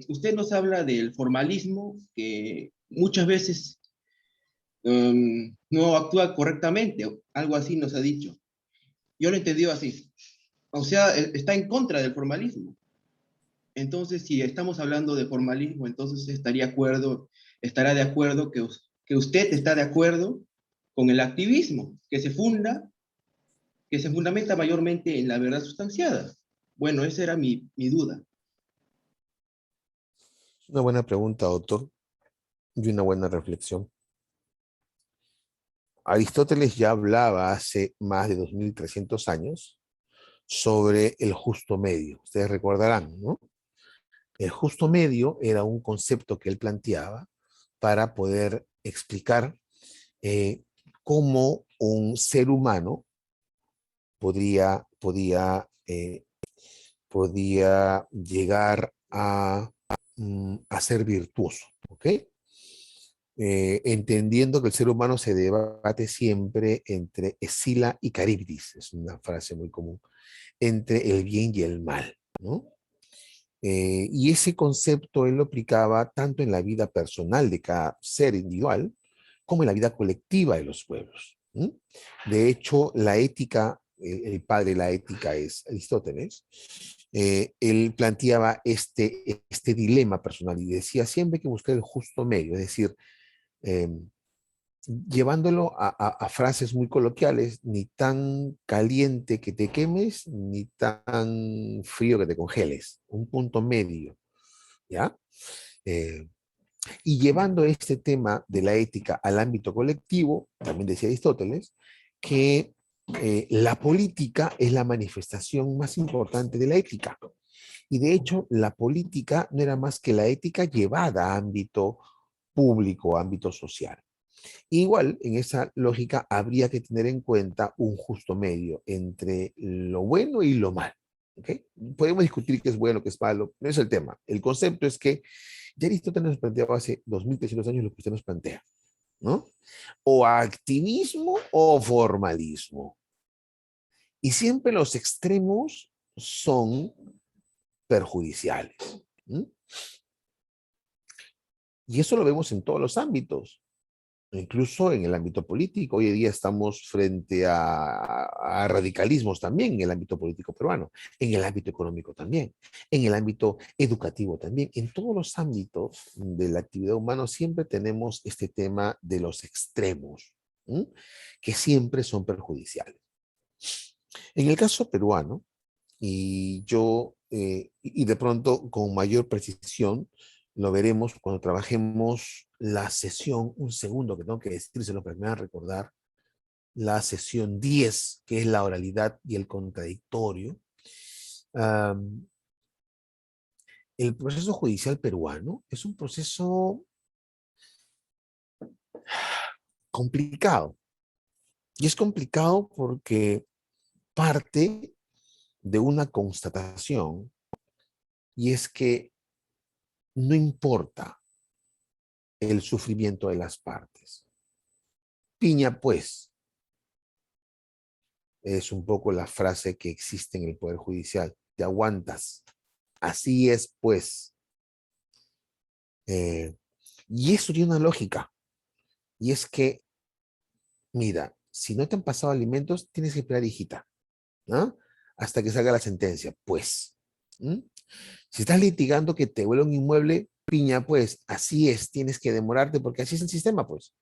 Usted nos habla del formalismo que muchas veces no actúa correctamente, algo así nos ha dicho. Yo lo he entendido así. O sea, está en contra del formalismo. Entonces, si estamos hablando de formalismo, entonces estará de acuerdo que usted está de acuerdo con el activismo, que se fundamenta mayormente en la verdad sustanciada. Bueno, esa era mi duda. Una buena pregunta, doctor, y una buena reflexión. Aristóteles ya hablaba hace más de 2300 años sobre el justo medio. Ustedes recordarán, ¿no? El justo medio era un concepto que él planteaba para poder explicar cómo un ser humano podía llegar a ser virtuoso, ¿ok? entendiendo que el ser humano se debate siempre entre Escila y Caribdis, es una frase muy común, entre el bien y el mal, ¿no? Y ese concepto él lo aplicaba tanto en la vida personal de cada ser individual, como en la vida colectiva de los pueblos. ¿Mm? De hecho, la ética, el padre de la ética es Aristóteles, él planteaba este dilema personal y decía siempre hay que buscar el justo medio, es decir, eh, llevándolo a frases muy coloquiales, ni tan caliente que te quemes, ni tan frío que te congeles, un punto medio, ¿ya? Eh, y llevando este tema de la ética al ámbito colectivo, también decía Aristóteles, que la política es la manifestación más importante de la ética. Y de hecho, la política no era más que la ética llevada a ámbito público, a ámbito social. Igual, en esa lógica, habría que tener en cuenta un justo medio entre lo bueno y lo malo. ¿Okay? Podemos discutir qué es bueno, qué es malo, no es el tema. El concepto es que ya Aristóteles nos planteaba hace 2300 años lo que usted nos plantea, ¿no? O activismo o formalismo. Y siempre los extremos son perjudiciales. ¿Mm? Y eso lo vemos en todos los ámbitos. Incluso en el ámbito político, hoy en día estamos frente a radicalismos también en el ámbito político peruano, en el ámbito económico también, en el ámbito educativo también. En todos los ámbitos de la actividad humana siempre tenemos este tema de los extremos, ¿m? Que siempre son perjudiciales. En el caso peruano, y de pronto con mayor precisión, lo veremos cuando trabajemos la sesión, un segundo que tengo que decírselo para que me van a recordar, la sesión 10, que es la oralidad y el contradictorio. El proceso judicial peruano es un proceso complicado. Y es complicado porque parte de una constatación, y es que no importa el sufrimiento de las partes. Piña pues, es un poco la frase que existe en el Poder Judicial. Te aguantas. Así es pues. Y eso tiene una lógica. Y es que, mira, si no te han pasado alimentos, tienes que esperar, hijita, ¿no? Hasta que salga la sentencia, pues. ¿Mm? Si estás litigando que te vuelva un inmueble, piña pues, así es, tienes que demorarte porque así es el sistema, pues.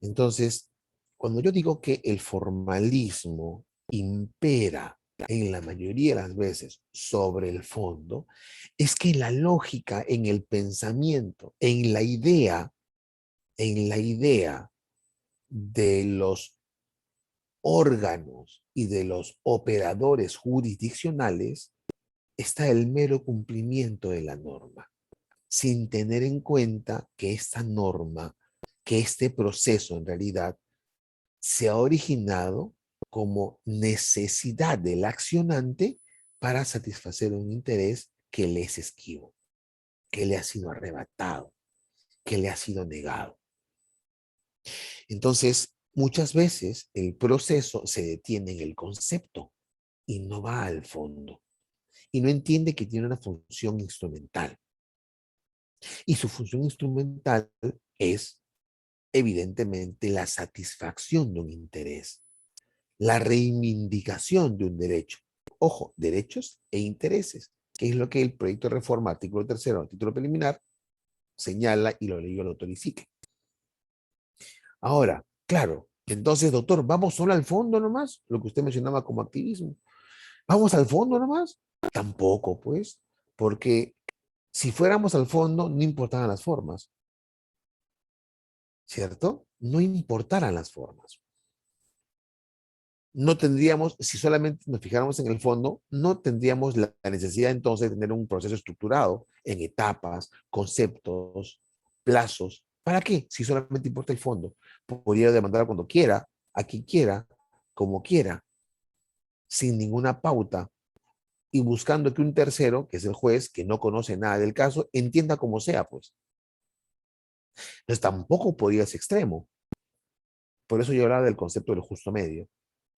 Entonces, cuando yo digo que el formalismo impera en la mayoría de las veces sobre el fondo, es que la lógica, en el pensamiento, en la idea de los órganos y de los operadores jurisdiccionales está el mero cumplimiento de la norma, sin tener en cuenta que esta norma, que este proceso en realidad se ha originado como necesidad del accionante para satisfacer un interés que le es esquivo, que le ha sido arrebatado, que le ha sido negado. Entonces, muchas veces el proceso se detiene en el concepto y no va al fondo. Y no entiende que tiene una función instrumental. Y su función instrumental es, evidentemente, la satisfacción de un interés, la reivindicación de un derecho. Ojo, derechos e intereses, que es lo que el proyecto de reforma, artículo 3º, título preliminar, señala y lo leyó, lo autorifique. Ahora, claro, entonces, doctor, ¿vamos solo al fondo nomás? Lo que usted mencionaba como activismo. ¿Vamos al fondo nomás? Tampoco, pues, porque si fuéramos al fondo, no importaran las formas, ¿cierto? No importaran las formas. No tendríamos, si solamente nos fijáramos en el fondo, no tendríamos la necesidad entonces de tener un proceso estructurado en etapas, conceptos, plazos. ¿Para qué? Si solamente importa el fondo. Podría demandar cuando quiera, a quien quiera, como quiera, sin ninguna pauta y buscando que un tercero, que es el juez, que no conoce nada del caso, entienda como sea, pues. Entonces tampoco podría ser extremo. Por eso yo hablaba del concepto del justo medio.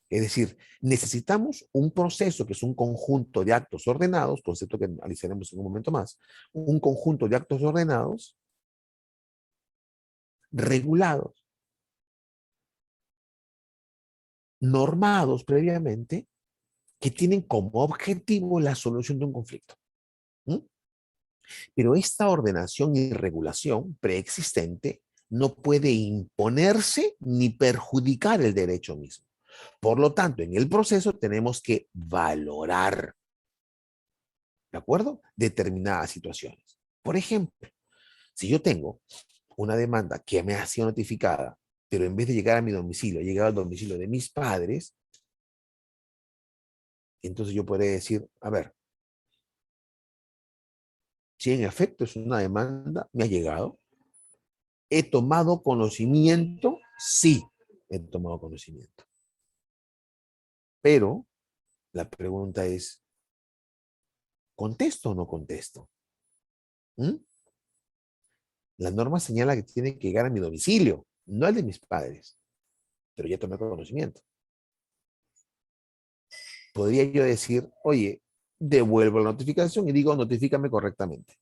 Es decir, necesitamos un proceso que es un conjunto de actos ordenados, concepto que analizaremos en un momento más, un conjunto de actos ordenados, regulados, normados previamente, que tienen como objetivo la solución de un conflicto. ¿Mm? Pero esta ordenación y regulación preexistente no puede imponerse ni perjudicar el derecho mismo. Por lo tanto, en el proceso tenemos que valorar, ¿de acuerdo?, determinadas situaciones. Por ejemplo, si yo tengo una demanda que me ha sido notificada, pero en vez de llegar a mi domicilio, ha llegado al domicilio de mis padres, entonces yo podré decir, a ver, si en efecto es una demanda, me ha llegado, ¿he tomado conocimiento? Sí, he tomado conocimiento. Pero la pregunta es, ¿contesto o no contesto? ¿Mm? La norma señala que tiene que llegar a mi domicilio, no al de mis padres, pero ya tomé conocimiento. Podría yo decir, oye, devuelvo la notificación y digo, notifícame correctamente.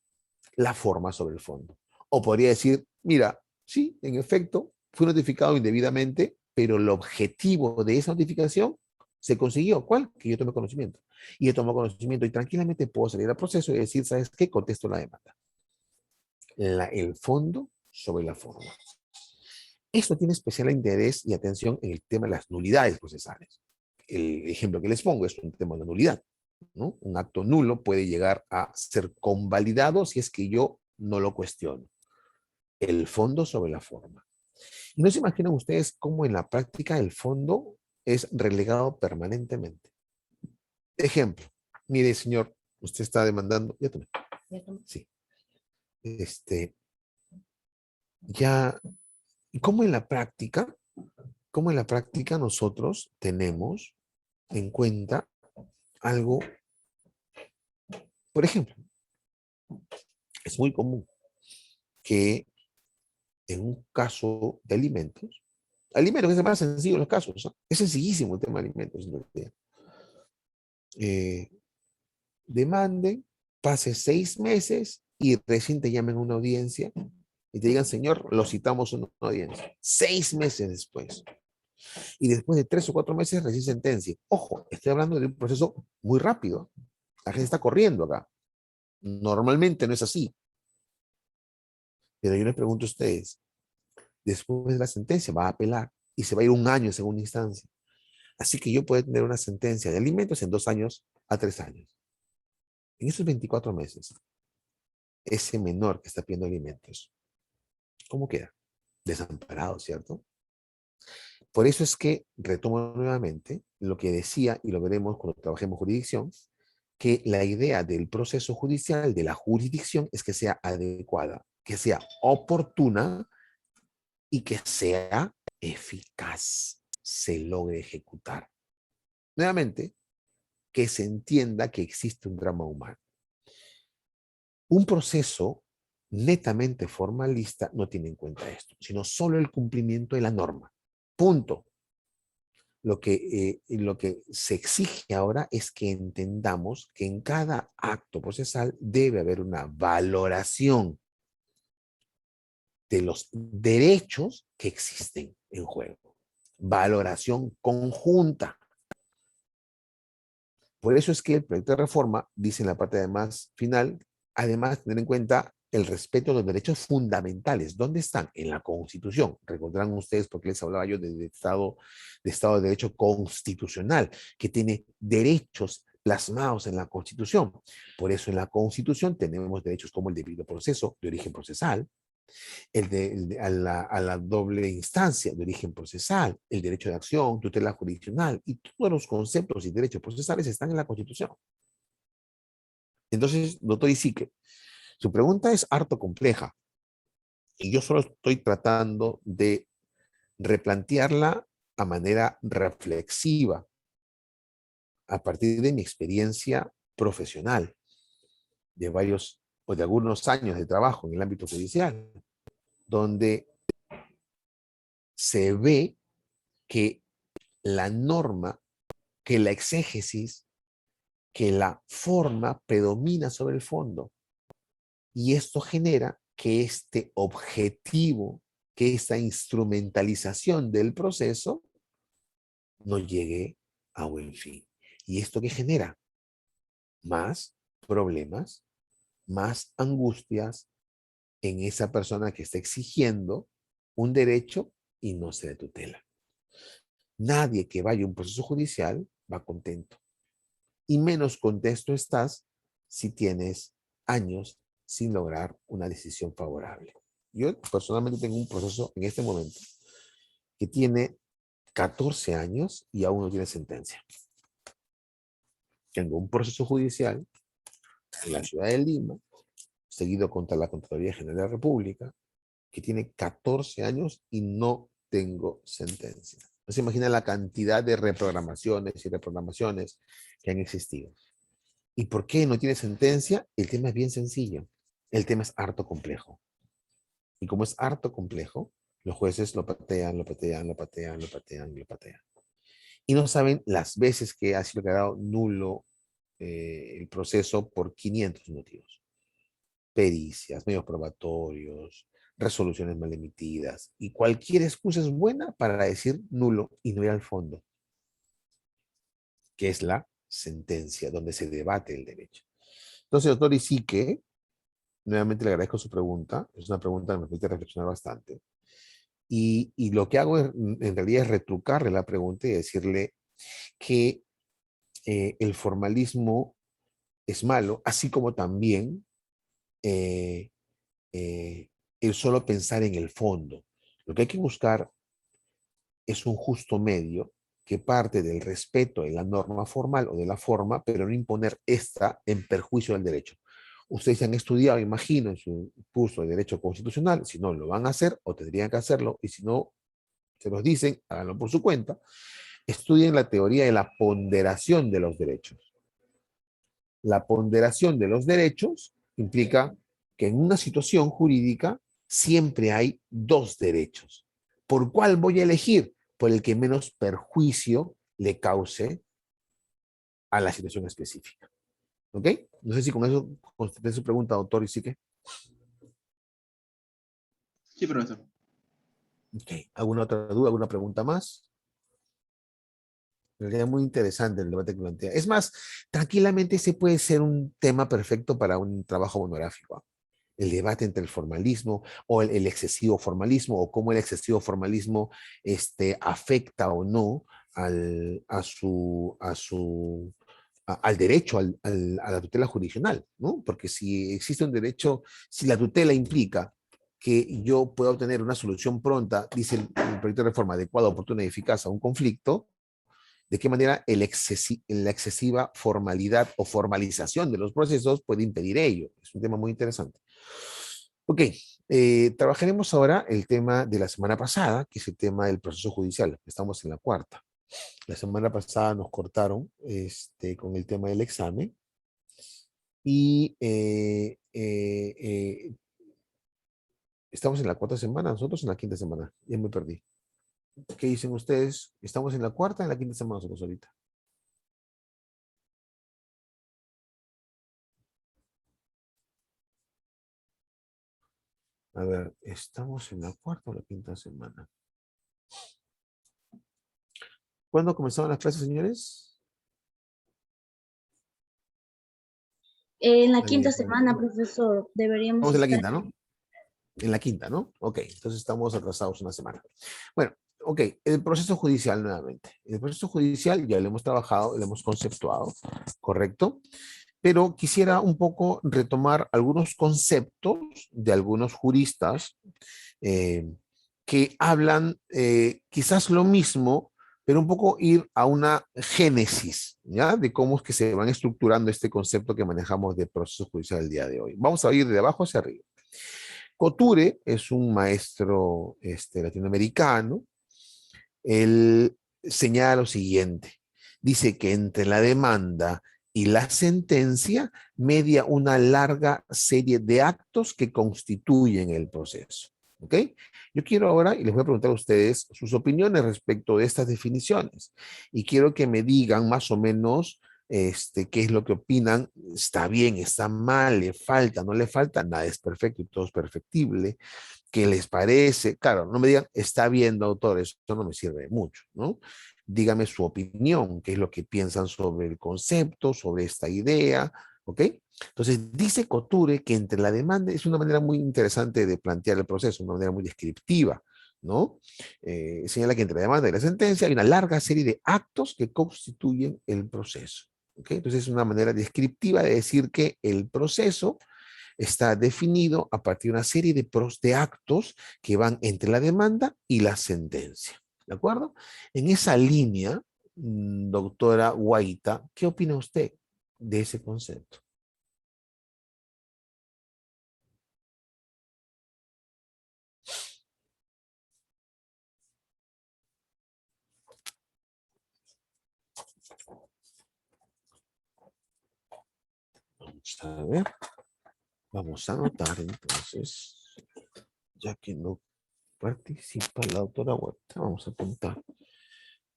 La forma sobre el fondo. O podría decir, mira, sí, en efecto, fui notificado indebidamente, pero el objetivo de esa notificación se consiguió. ¿Cuál? Que yo tomé conocimiento. Y yo tomo conocimiento y tranquilamente puedo salir al proceso y decir, ¿sabes qué? Contesto la demanda. El fondo sobre la forma. Esto tiene especial interés y atención en el tema de las nulidades procesales. El ejemplo que les pongo es un tema de nulidad, ¿no? Un acto nulo puede llegar a ser convalidado si es que yo no lo cuestiono. El fondo sobre la forma. Y no se imaginan ustedes cómo en la práctica el fondo es relegado permanentemente. Ejemplo, mire señor, usted está demandando, ya tomé. Sí. Ya, ¿cómo en la práctica nosotros tenemos en cuenta algo? Por ejemplo, es muy común que en un caso de alimentos que es el más sencillo de los casos, ¿no? Es sencillísimo el tema de alimentos. Demanden, pase 6 meses y recién te llamen a una audiencia y te digan, señor, lo citamos a una audiencia. 6 meses después. Y después de 3 o 4 meses recién sentencia. Ojo, estoy hablando de un proceso muy rápido. La gente está corriendo acá. Normalmente no es así. Pero yo les pregunto a ustedes, después de la sentencia va a apelar y se va a ir 1 año en segunda instancia. Así que yo puedo tener una sentencia de alimentos en 2 años a 3 años. En esos 24 meses, ese menor que está pidiendo alimentos, ¿cómo queda? Desamparado, ¿cierto? Por eso es que retomo nuevamente lo que decía, y lo veremos cuando trabajemos jurisdicción, que la idea del proceso judicial, de la jurisdicción, es que sea adecuada, que sea oportuna y que sea eficaz, se logre ejecutar. Nuevamente, que se entienda que existe un drama humano. Un proceso netamente formalista no tiene en cuenta esto, sino solo el cumplimiento de la norma. Punto. Lo que se exige ahora es que entendamos que en cada acto procesal debe haber una valoración de los derechos que existen en juego. Valoración conjunta. Por eso es que el proyecto de reforma dice en la parte además final, además tener en cuenta el respeto a los derechos fundamentales. ¿Dónde están? En la Constitución. Recordarán ustedes porque les hablaba yo de Estado de Derecho constitucional, que tiene derechos plasmados en la Constitución. Por eso en la Constitución tenemos derechos como el debido proceso de origen procesal, a la doble instancia de origen procesal, el derecho de acción, tutela jurisdiccional, y todos los conceptos y derechos procesales están en la Constitución. Entonces, doctor Isique, su pregunta es harto compleja, y yo solo estoy tratando de replantearla a manera reflexiva, a partir de mi experiencia profesional, de algunos años de trabajo en el ámbito judicial. donde se ve que la norma, que la exégesis, que la forma predomina sobre el fondo. Y esto genera que este objetivo, que esta instrumentalización del proceso no llegue a buen fin. ¿Y esto qué genera? Más problemas, más angustias en esa persona que está exigiendo un derecho y no se le tutela. Nadie que vaya a un proceso judicial va contento. Y menos contento estás si tienes años sin lograr una decisión favorable. Yo personalmente tengo un proceso en este momento que tiene 14 años y aún no tiene sentencia. Tengo un proceso judicial en la ciudad de Lima, seguido contra la Contraloría General de la República, que tiene 14 años y no tengo sentencia. No se imagina la cantidad de reprogramaciones y reprogramaciones que han existido. ¿Y por qué no tiene sentencia? El tema es bien sencillo. El tema es harto complejo. Y como es harto complejo, los jueces lo patean, lo patean, lo patean, lo patean, lo patean. Y no saben las veces que ha sido declarado nulo el proceso por 500 motivos. Pericias, medios probatorios, resoluciones mal emitidas. Y cualquier excusa es buena para decir nulo y no ir al fondo, que es la sentencia, donde se debate el derecho. Entonces, doctor Isique, nuevamente le agradezco su pregunta. Es una pregunta que me permite reflexionar bastante. Y lo que hago en realidad es retrucarle la pregunta y decirle que el formalismo es malo, así como también el solo pensar en el fondo. Lo que hay que buscar es un justo medio que parte del respeto de la norma formal o de la forma, pero no imponer esta en perjuicio del derecho. Ustedes han estudiado, imagino, en su curso de Derecho Constitucional. Si no, lo van a hacer o tendrían que hacerlo, y si no, se los dicen, háganlo por su cuenta. Estudien la teoría de la ponderación de los derechos. La ponderación de los derechos implica que en una situación jurídica siempre hay dos derechos. ¿Por cuál voy a elegir? Por el que menos perjuicio le cause a la situación específica. ¿Ok? No sé si con eso contesté su pregunta, doctor Isique. Sí, profesor. Ok. ¿Alguna otra duda, alguna pregunta más? En realidad muy interesante el debate que plantea. Es más, tranquilamente ese puede ser un tema perfecto para un trabajo monográfico. El debate entre el formalismo o el excesivo formalismo, o cómo el excesivo formalismo afecta o no al derecho a la tutela jurisdiccional, ¿no? Porque si existe un derecho, si la tutela implica que yo pueda obtener una solución pronta, dice el proyecto de reforma, adecuada, oportuna y eficaz a un conflicto, ¿de qué manera la excesiva formalidad o formalización de los procesos puede impedir ello? Es un tema muy interesante. Ok, trabajaremos ahora el tema de la semana pasada, que es el tema del proceso judicial. Estamos en la cuarta. La semana pasada nos cortaron con el tema del examen y estamos en la cuarta semana, nosotros en la quinta semana. Ya me perdí. ¿Qué dicen ustedes? ¿Estamos en la cuarta o en la quinta semana nosotros ahorita? A ver, ¿estamos en la cuarta o la quinta semana? ¿Cuándo comenzaron las clases, señores? En la quinta semana, profesor, deberíamos Estamos en la estar... quinta, ¿no? En la quinta, ¿no? Ok, entonces estamos atrasados una semana. Bueno, ok, el proceso judicial nuevamente. El proceso judicial ya lo hemos trabajado, lo hemos conceptuado, ¿correcto? Pero quisiera un poco retomar algunos conceptos de algunos juristas que hablan quizás lo mismo, pero un poco ir a una génesis, ¿ya? De cómo es que se van estructurando este concepto que manejamos de proceso judicial el día de hoy. Vamos a ir de abajo hacia arriba. Couture es un maestro latinoamericano. Él señala lo siguiente. Dice que entre la demanda y la sentencia media una larga serie de actos que constituyen el proceso. ¿Ok? Yo quiero ahora, y les voy a preguntar a ustedes sus opiniones respecto de estas definiciones. Y quiero que me digan más o menos qué es lo que opinan. ¿Está bien? ¿Está mal? ¿Le falta? ¿No le falta? Nada es perfecto y todo es perfectible. ¿Qué les parece? Claro, no me digan, está bien, doctor, eso no me sirve de mucho, ¿no? Dígame su opinión, qué es lo que piensan sobre el concepto, sobre esta idea, ¿ok? Entonces, dice Couture que entre la demanda es una manera muy interesante de plantear el proceso, una manera muy descriptiva, ¿no? Señala que entre la demanda y la sentencia hay una larga serie de actos que constituyen el proceso, ¿ok? Entonces, es una manera descriptiva de decir que el proceso está definido a partir de una serie de actos que van entre la demanda y la sentencia. ¿De acuerdo? En esa línea, doctora Guaita, ¿qué opina usted de ese concepto? Vamos a ver. Vamos a anotar entonces, ya que no participa la doctora Huerta, vamos a apuntar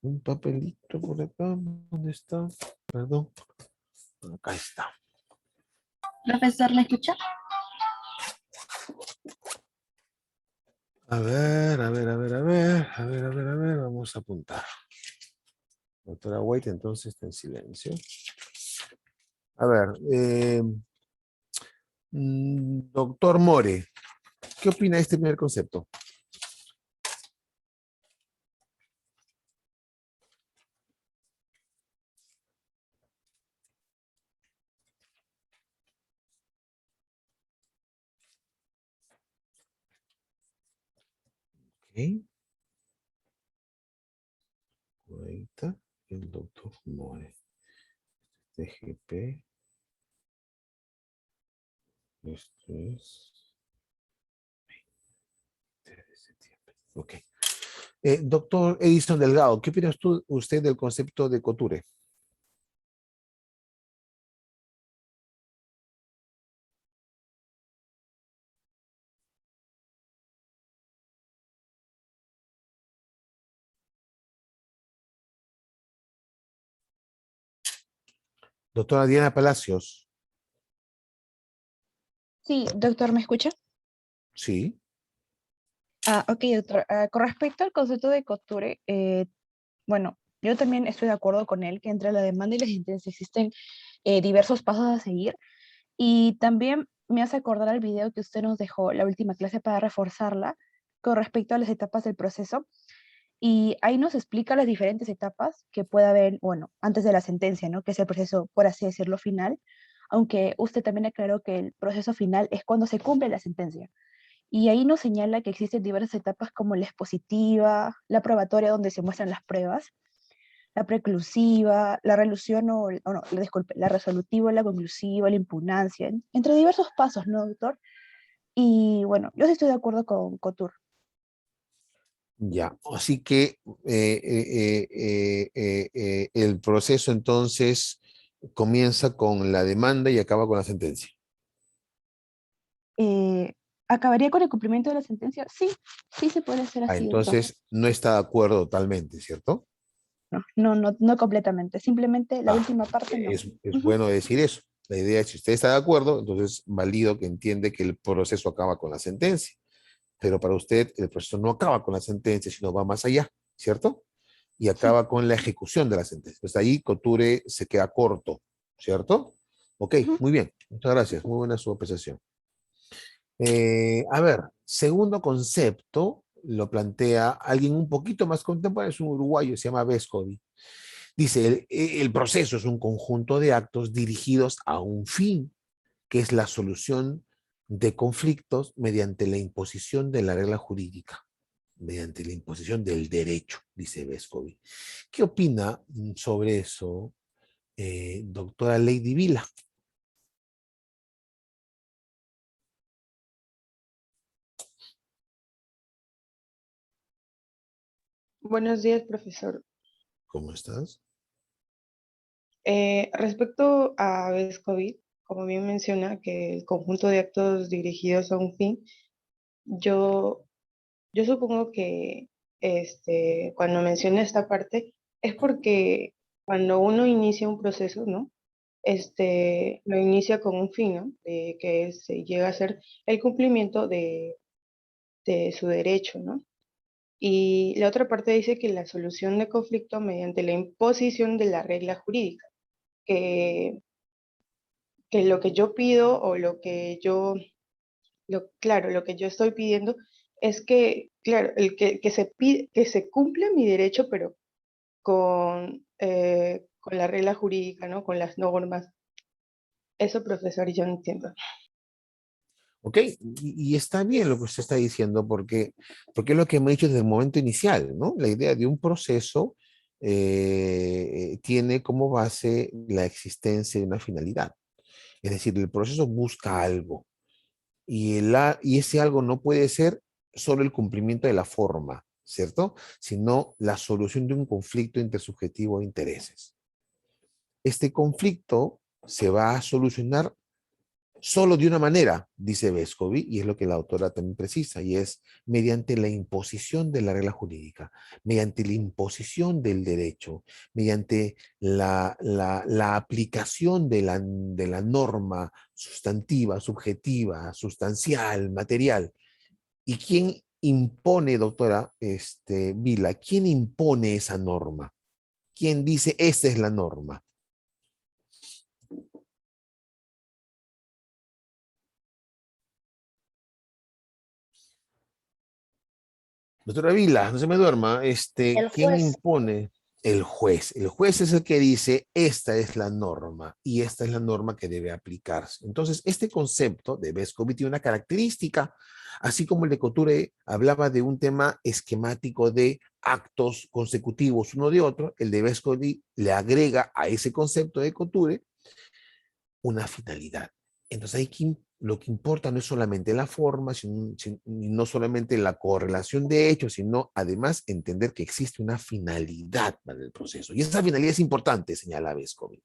un papelito por acá. ¿Dónde está? Perdón. Acá está. Profesor, ¿le escucha? A ver, a ver, a ver, a ver, a ver, a ver, a ver, vamos a apuntar. Doctora White, entonces está en silencio. A ver, doctor More, ¿qué opina de este primer concepto? Ok. Ahorita el doctor More. TGP. Esto es 3 de septiembre. Ok. Doctor Edison Delgado, ¿qué opina usted del concepto de Couture? Doctora Diana Palacios. Sí, doctor, ¿me escucha? Sí. Ok, doctor. Con respecto al concepto de Couture, bueno, yo también estoy de acuerdo con él que entre la demanda y la sentencia existen diversos pasos a seguir. Y también me hace acordar al video que usted nos dejó, la última clase, para reforzarla con respecto a las etapas del proceso. Y ahí nos explica las diferentes etapas que puede haber, bueno, antes de la sentencia, ¿no? Que es el proceso, por así decirlo, final. Aunque usted también aclaró que el proceso final es cuando se cumple la sentencia. Y ahí nos señala que existen diversas etapas como la expositiva, la probatoria donde se muestran las pruebas, la preclusiva, la resolución o no, disculpe, la resolutiva, la conclusiva, la impugnancia, entre diversos pasos, ¿no, doctor? Y bueno, yo sí estoy de acuerdo con Couture. Ya, así que el proceso entonces comienza con la demanda y acaba con la sentencia. ¿Acabaría con el cumplimiento de la sentencia? Sí, sí se puede hacer así, doctor. Entonces no está de acuerdo totalmente, ¿cierto? No completamente, simplemente la última parte no. Es bueno decir eso. La idea es, si usted está de acuerdo, entonces válido que entiende que el proceso acaba con la sentencia. Pero para usted el proceso no acaba con la sentencia, sino va más allá, ¿cierto? Y acaba con la ejecución de la sentencia. Pues ahí Couture se queda corto, ¿cierto? Ok, muy bien. Muchas gracias. Muy buena su apreciación. A ver, segundo concepto lo plantea alguien un poquito más contemporáneo, es un uruguayo, se llama Vescovi. Dice, el proceso es un conjunto de actos dirigidos a un fin, que es la solución de conflictos mediante la imposición de la regla jurídica, mediante la imposición del derecho, dice Vescovi. ¿Qué opina sobre eso, doctora Lady Vila? Buenos días, profesor. ¿Cómo estás? Respecto a COVID, como bien menciona, que el conjunto de actos dirigidos a un fin, yo Yo supongo que cuando mencioné esta parte es porque cuando uno inicia un proceso, ¿no? Lo inicia con un fin, ¿no? De que se llega a ser el cumplimiento de su derecho, ¿no? Y la otra parte dice que la solución de conflicto mediante la imposición de la regla jurídica, que, que lo que yo pido o claro, lo que yo estoy pidiendo es que, claro, que se cumpla mi derecho, pero con la regla jurídica, ¿no? Con las normas. Eso, profesor, yo no entiendo. ¿Ok? Y está bien lo que usted está diciendo porque es lo que hemos dicho desde el momento inicial, ¿no? La idea de un proceso tiene como base la existencia de una finalidad. Es decir, el proceso busca algo y ese algo no puede ser solo el cumplimiento de la forma, ¿cierto? Sino la solución de un conflicto intersubjetivo de intereses. Este conflicto se va a solucionar solo de una manera, dice Vescovi, y es lo que la autora también precisa, y es mediante la imposición de la regla jurídica, mediante la imposición del derecho, mediante la aplicación de la norma sustantiva, subjetiva, sustancial, material. ¿Y quién impone, doctora Vila? ¿Quién impone esa norma? ¿Quién dice, esta es la norma? Doctora Vila, no se me duerma. ¿Quién impone? El juez. El juez es el que dice, esta es la norma y esta es la norma que debe aplicarse. Entonces, este concepto de Vescovi tiene una característica, así como el de Couture hablaba de un tema esquemático de actos consecutivos uno de otro, el de Vescovi le agrega a ese concepto de Couture una finalidad. Entonces lo que importa no es solamente la forma, no solamente la correlación de hechos, sino además entender que existe una finalidad para el proceso. Y esa finalidad es importante, señala Vescovi.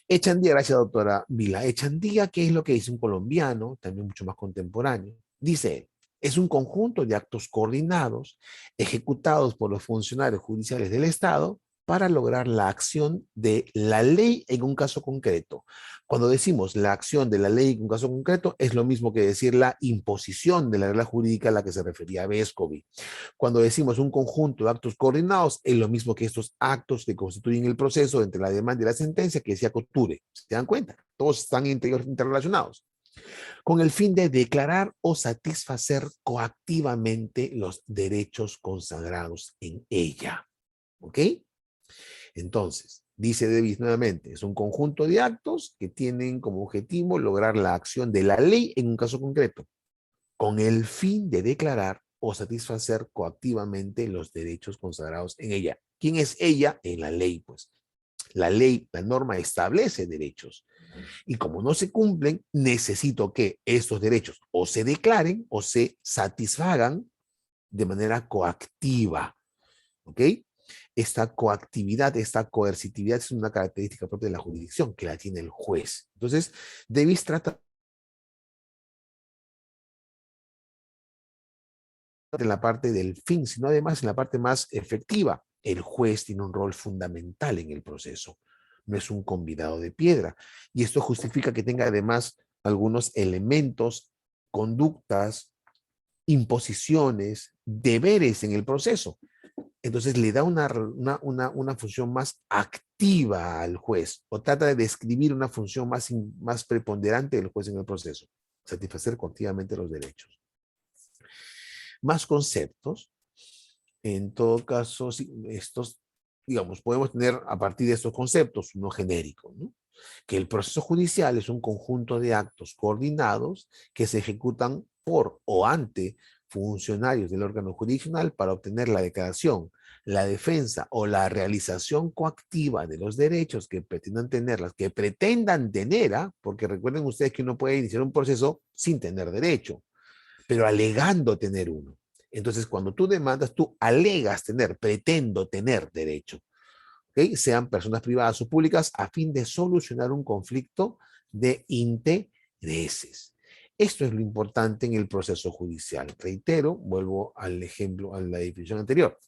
Echandía, gracias doctora Vila. Echandía, ¿qué es lo que dice un colombiano, también mucho más contemporáneo? Dice, es un conjunto de actos coordinados ejecutados por los funcionarios judiciales del Estado para lograr la acción de la ley en un caso concreto. Cuando decimos la acción de la ley en un caso concreto, es lo mismo que decir la imposición de la regla jurídica a la que se refería a Vescovi. Cuando decimos un conjunto de actos coordinados, es lo mismo que estos actos que constituyen el proceso entre la demanda y la sentencia que decía Couture. ¿Se dan cuenta? Todos están interrelacionados. Con el fin de declarar o satisfacer coactivamente los derechos consagrados en ella. ¿Ok? Entonces, dice Davis nuevamente, es un conjunto de actos que tienen como objetivo lograr la acción de la ley en un caso concreto, con el fin de declarar o satisfacer coactivamente los derechos consagrados en ella. ¿Quién es ella? En la ley, pues. La ley, la norma establece derechos. Y como no se cumplen, necesito que estos derechos o se declaren o se satisfagan de manera coactiva. ¿Ok? Esta coactividad, esta coercitividad es una característica propia de la jurisdicción que la tiene el juez. Entonces, Davis trata en la parte del fin, sino además en la parte más efectiva. El juez tiene un rol fundamental en el proceso. No es un convidado de piedra. Y esto justifica que tenga además algunos elementos, conductas, imposiciones, deberes en el proceso. Entonces le da una función más activa al juez o trata de describir una función más preponderante del juez en el proceso, satisfacer coactivamente los derechos. Más conceptos, en todo caso, estos, digamos, podemos tener a partir de estos conceptos uno genérico, ¿no? Que el proceso judicial es un conjunto de actos coordinados que se ejecutan por o ante funcionarios del órgano jurisdiccional para obtener la declaración, la defensa o la realización coactiva de los derechos que pretendan tener, porque recuerden ustedes que uno puede iniciar un proceso sin tener derecho, pero alegando tener uno. Entonces, cuando tú demandas, tú alegas tener, pretendo tener derecho. ¿Okay? Sean personas privadas o públicas, a fin de solucionar un conflicto de intereses. Esto es lo importante en el proceso judicial. Reitero, vuelvo al ejemplo, a la definición anterior.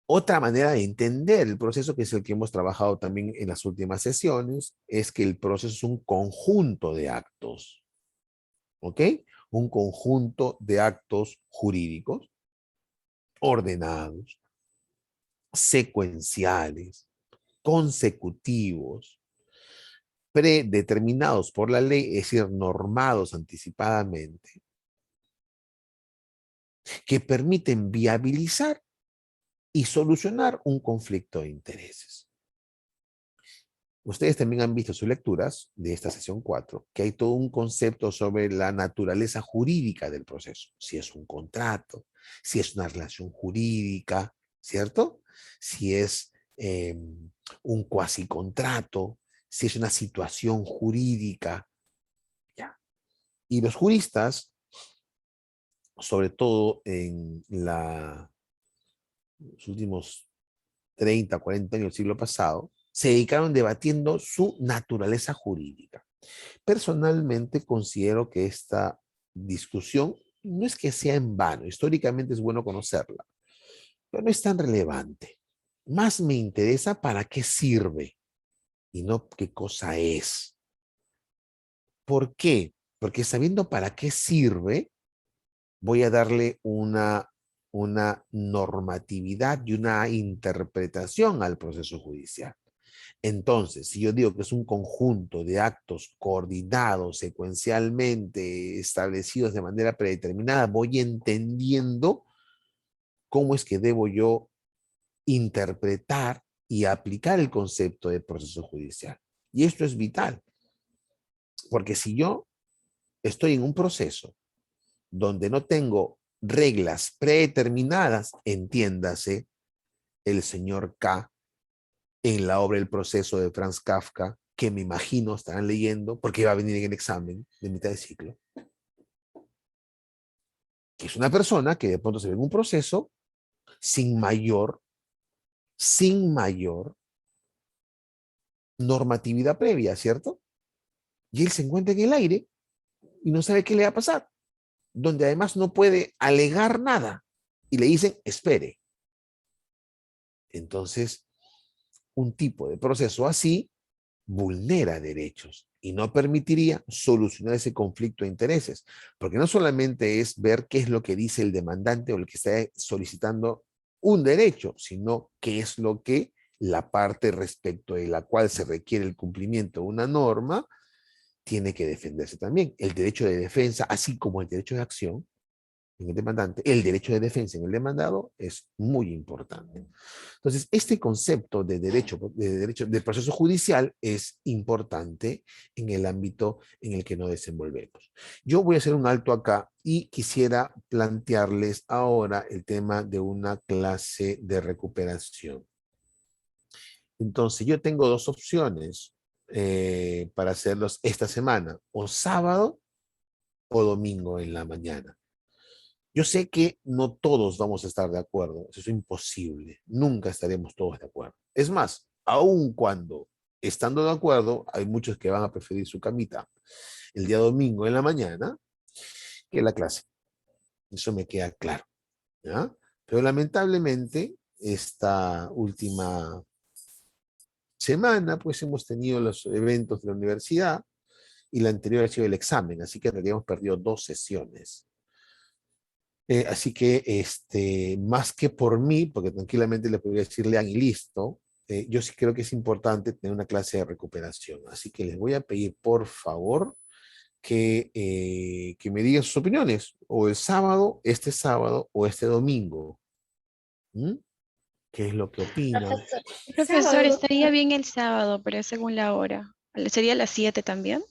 Otra manera de entender el proceso, que es el que hemos trabajado también en las últimas sesiones, es que el proceso es un conjunto de actos. ¿Ok? Un conjunto de actos jurídicos ordenados, secuenciales, consecutivos, predeterminados por la ley, es decir, normados anticipadamente, que permiten viabilizar y solucionar un conflicto de intereses. Ustedes también han visto sus lecturas de esta sesión 4, que hay todo un concepto sobre la naturaleza jurídica del proceso. Si es un contrato, si es una relación jurídica, ¿cierto? Si es un cuasicontrato, si es una situación jurídica. ¿Ya? Y los juristas, sobre todo en los últimos 30, 40 años del siglo pasado, se dedicaron debatiendo su naturaleza jurídica. Personalmente considero que esta discusión no es que sea en vano, históricamente es bueno conocerla, pero no es tan relevante. Más me interesa para qué sirve y no qué cosa es. ¿Por qué? Porque sabiendo para qué sirve, voy a darle una normatividad y una interpretación al proceso judicial. Entonces, si yo digo que es un conjunto de actos coordinados, secuencialmente establecidos de manera predeterminada, voy entendiendo cómo es que debo yo interpretar y aplicar el concepto de proceso judicial. Y esto es vital, porque si yo estoy en un proceso donde no tengo reglas predeterminadas, entiéndase el señor K en la obra El proceso de Franz Kafka, que me imagino estarán leyendo porque va a venir en el examen de mitad de ciclo, que es una persona que de pronto se ve en un proceso sin mayor normatividad previa, ¿cierto? Y él se encuentra en el aire y no sabe qué le va a pasar, donde además no puede alegar nada y le dicen, espere. Entonces, un tipo de proceso así vulnera derechos y no permitiría solucionar ese conflicto de intereses, porque no solamente es ver qué es lo que dice el demandante o el que está solicitando un derecho, sino qué es lo que la parte respecto de la cual se requiere el cumplimiento de una norma tiene que defenderse también. El derecho de defensa, así como el derecho de acción en el demandante, el derecho de defensa en el demandado es muy importante. Entonces, este concepto de derecho de proceso judicial es importante en el ámbito en el que nos desenvolvemos. Yo voy a hacer un alto acá y quisiera plantearles ahora el tema de una clase de recuperación. Entonces, yo tengo dos opciones para hacerlos esta semana, o sábado o domingo en la mañana. Yo sé que no todos vamos a estar de acuerdo, eso es imposible, nunca estaremos todos de acuerdo. Es más, aun cuando estando de acuerdo, hay muchos que van a preferir su camita el día domingo en la mañana que la clase. Eso me queda claro, ¿ya? Pero lamentablemente, esta última semana, pues hemos tenido los eventos de la universidad y la anterior ha sido el examen, así que en realidad hemos perdido 2 sesiones. Así que, más que por mí, porque tranquilamente le podría decir lean y listo, yo sí creo que es importante tener una clase de recuperación. Así que les voy a pedir, por favor, que me digan sus opiniones, o el sábado, o este domingo. ¿Mm? ¿Qué es lo que opinan? Profesor, estaría bien el sábado, pero según la hora. ¿Sería a las 7 también?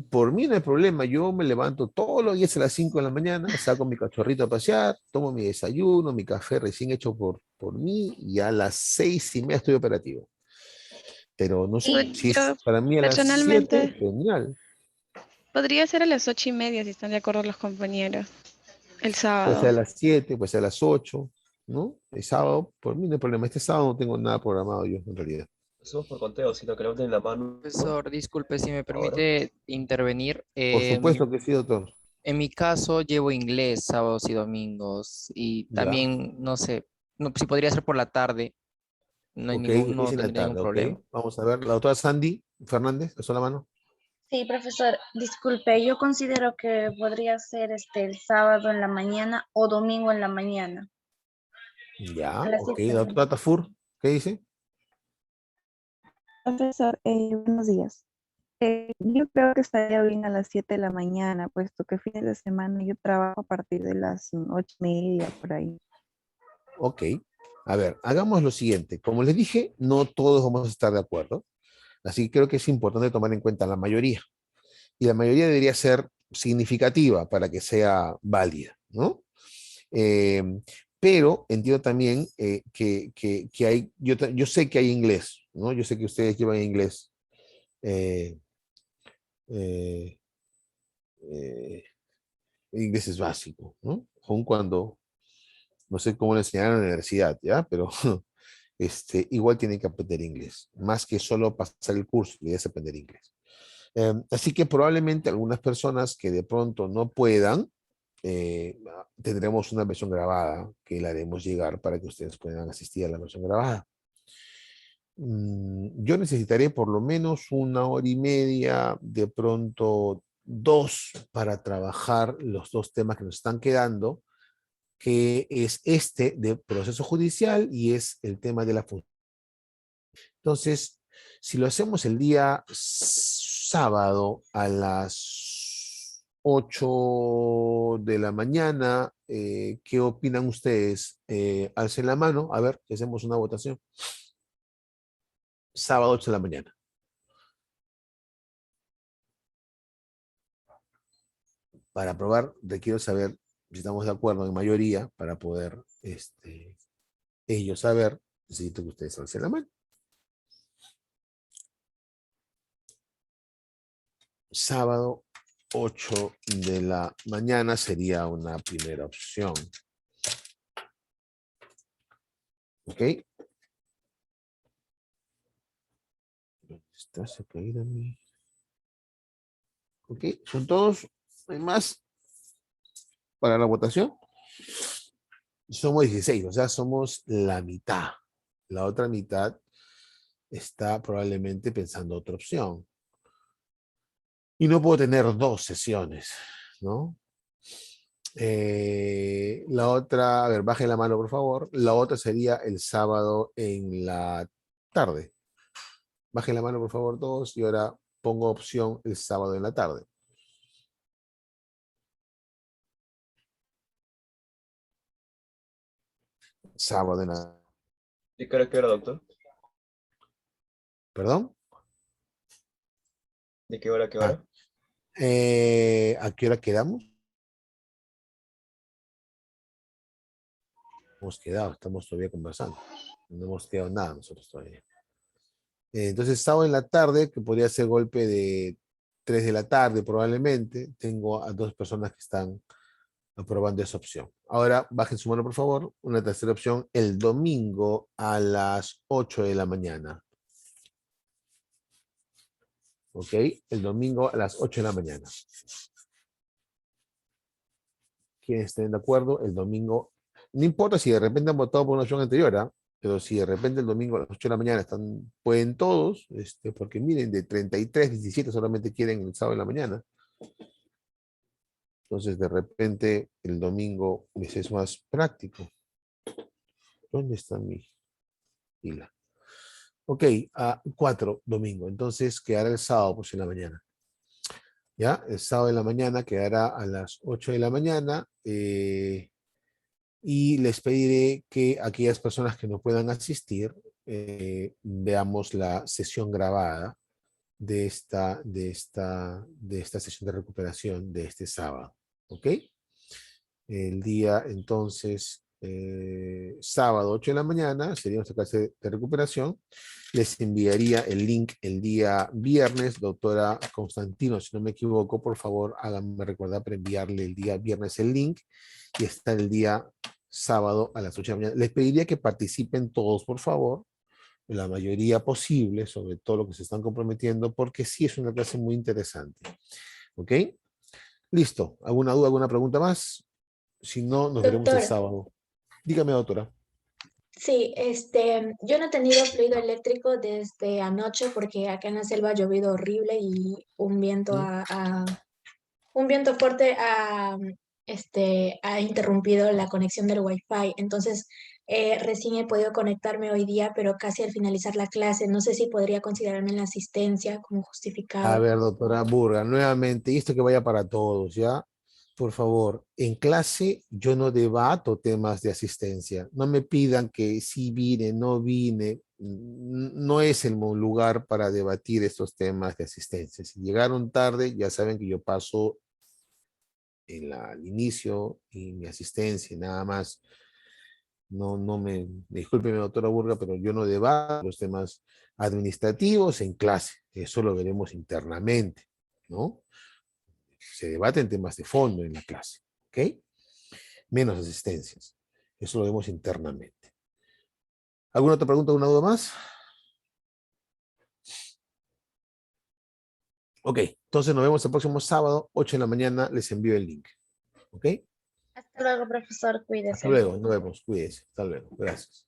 Por mí no hay problema, yo me levanto todos los días a las 5 de la mañana, saco mi cachorrito a pasear, tomo mi desayuno, mi café recién hecho por mí, y a las 6:30 estoy operativo. Pero no sé, si es para mí a las 7, genial. Podría ser a las 8:30 si están de acuerdo los compañeros. El sábado. Puede ser a las 7, puede ser a las 8, ¿no? El sábado, por mí no hay problema. Este sábado no tengo nada programado yo, en realidad. Hacemos por conteo, sino que levanten la mano. Profesor, disculpe si me permite intervenir. Por supuesto que sí, doctor. En mi caso llevo inglés sábados y domingos y Ya. también, no sé, si podría ser por la tarde, no hay Ok, no es en la tendría ningún tarde, problema. ok. Vamos a ver, la doctora Sandy Fernández, ¿alzó la mano? Sí, profesor, disculpe, yo considero que podría ser el sábado en la mañana o domingo en la mañana. Ya, A las ok. 7. La doctora Tafur, ¿qué dice? Profesor, buenos días. Yo creo que estaría bien a las 7 de la mañana, puesto que fines de semana yo trabajo a partir de las 8:30 por ahí. Ok. A ver, hagamos lo siguiente. Como les dije, no todos vamos a estar de acuerdo. Así que creo que es importante tomar en cuenta la mayoría. Y la mayoría debería ser significativa para que sea válida, ¿no? Pero entiendo también que hay, yo sé que hay inglés, ¿no? Yo sé que ustedes llevan inglés. Inglés es básico, ¿no? Aun cuando, no sé cómo le enseñaron en la universidad, ¿ya? Pero igual tienen que aprender inglés, más que solo pasar el curso, y es aprender inglés. Así que probablemente algunas personas que de pronto no puedan, tendremos una versión grabada que la haremos llegar para que ustedes puedan asistir a la versión grabada. Yo necesitaré por lo menos 1 hora y media, de pronto 2, para trabajar los 2 temas que nos están quedando, que es de proceso judicial y es el tema de la función. Entonces, si lo hacemos el día sábado a las 8 de la mañana, ¿qué opinan ustedes? Alcen la mano, a ver, que hacemos una votación. Sábado 8 de la mañana. Para aprobar, requiero saber si estamos de acuerdo en mayoría para poder ellos saber. Necesito que ustedes alcen la mano. Sábado 8 de la mañana sería una primera opción. ¿Ok? Está caído mi. ¿Ok? ¿Son todos? ¿Hay más para la votación? Somos 16, o sea, somos la mitad. La otra mitad está probablemente pensando otra opción. Y no puedo tener 2 sesiones, ¿no? La otra, a ver, baje la mano, por favor. La otra sería el sábado en la tarde. Baje la mano, por favor, todos. Y ahora pongo opción el sábado en la tarde. Sábado en la... ¿De qué hora a qué hora, doctor? ¿Perdón? ¿De qué hora a qué hora? ¿A qué hora quedamos? Hemos quedado, estamos todavía conversando. No hemos quedado nada nosotros todavía. Entonces, sábado en la tarde, que podría ser golpe de 3 de la tarde probablemente, tengo a 2 personas que están aprobando esa opción. Ahora, bajen su mano, por favor. Una tercera opción, el domingo a las 8 de la mañana. ¿Ok? El domingo a las 8 de la mañana. ¿Quiénes estén de acuerdo? El domingo, no importa si de repente han votado por una opción anterior, ¿eh? Pero si de repente el domingo a las 8 de la mañana pueden todos, porque miren, de 33, 17 solamente quieren el sábado de la mañana. Entonces, de repente, el domingo les es más práctico. ¿Dónde está mi pila? Ok, a 4, domingo. Entonces, quedará el sábado, pues, en la mañana. ¿Ya? El sábado en la mañana quedará a las 8 de la mañana. Y les pediré que aquellas personas que no puedan asistir, veamos la sesión grabada de esta sesión de recuperación de este sábado. ¿Ok? El día, entonces, sábado 8 de la mañana, sería nuestra clase de recuperación. Les enviaría el link el día viernes. Doctora Constantino, si no me equivoco, por favor, háganme recordar para enviarle el día viernes el link. Y está el día sábado a las 8 de la mañana. Les pediría que participen todos, por favor. la mayoría posible sobre todo lo que se están comprometiendo, porque sí es una clase muy interesante. ¿Ok? Listo. ¿Alguna duda, alguna pregunta más? Si no, nos veremos el Doctor. sábado. Dígame, doctora. Sí, yo no he tenido fluido eléctrico desde anoche porque acá en la selva ha llovido horrible y un viento un viento fuerte ha interrumpido la conexión del Wi-Fi. Entonces, recién he podido conectarme hoy día, pero casi al finalizar la clase. No sé si podría considerarme en la asistencia como A justificado. ver, doctora Burga, nuevamente, y esto que vaya para todos, ¿ya? Por favor, en clase yo no debato temas de asistencia. No me pidan que sí vine, no vine. No es el lugar para debatir estos temas de asistencia. Si llegaron tarde, ya saben que yo paso al inicio y mi asistencia y nada más. Discúlpeme, doctora Burga, pero yo no debato los temas administrativos en clase. Eso lo veremos internamente, ¿no? Se debaten temas de fondo en la clase, ¿ok? Menos asistencias. Eso lo vemos internamente. ¿Alguna otra pregunta, alguna duda más? Ok, entonces nos vemos el próximo sábado, 8 de la mañana, les envío el link. ¿Ok? Hasta luego, profesor. Cuídese. Hasta luego, nos vemos, cuídense. Hasta luego, gracias.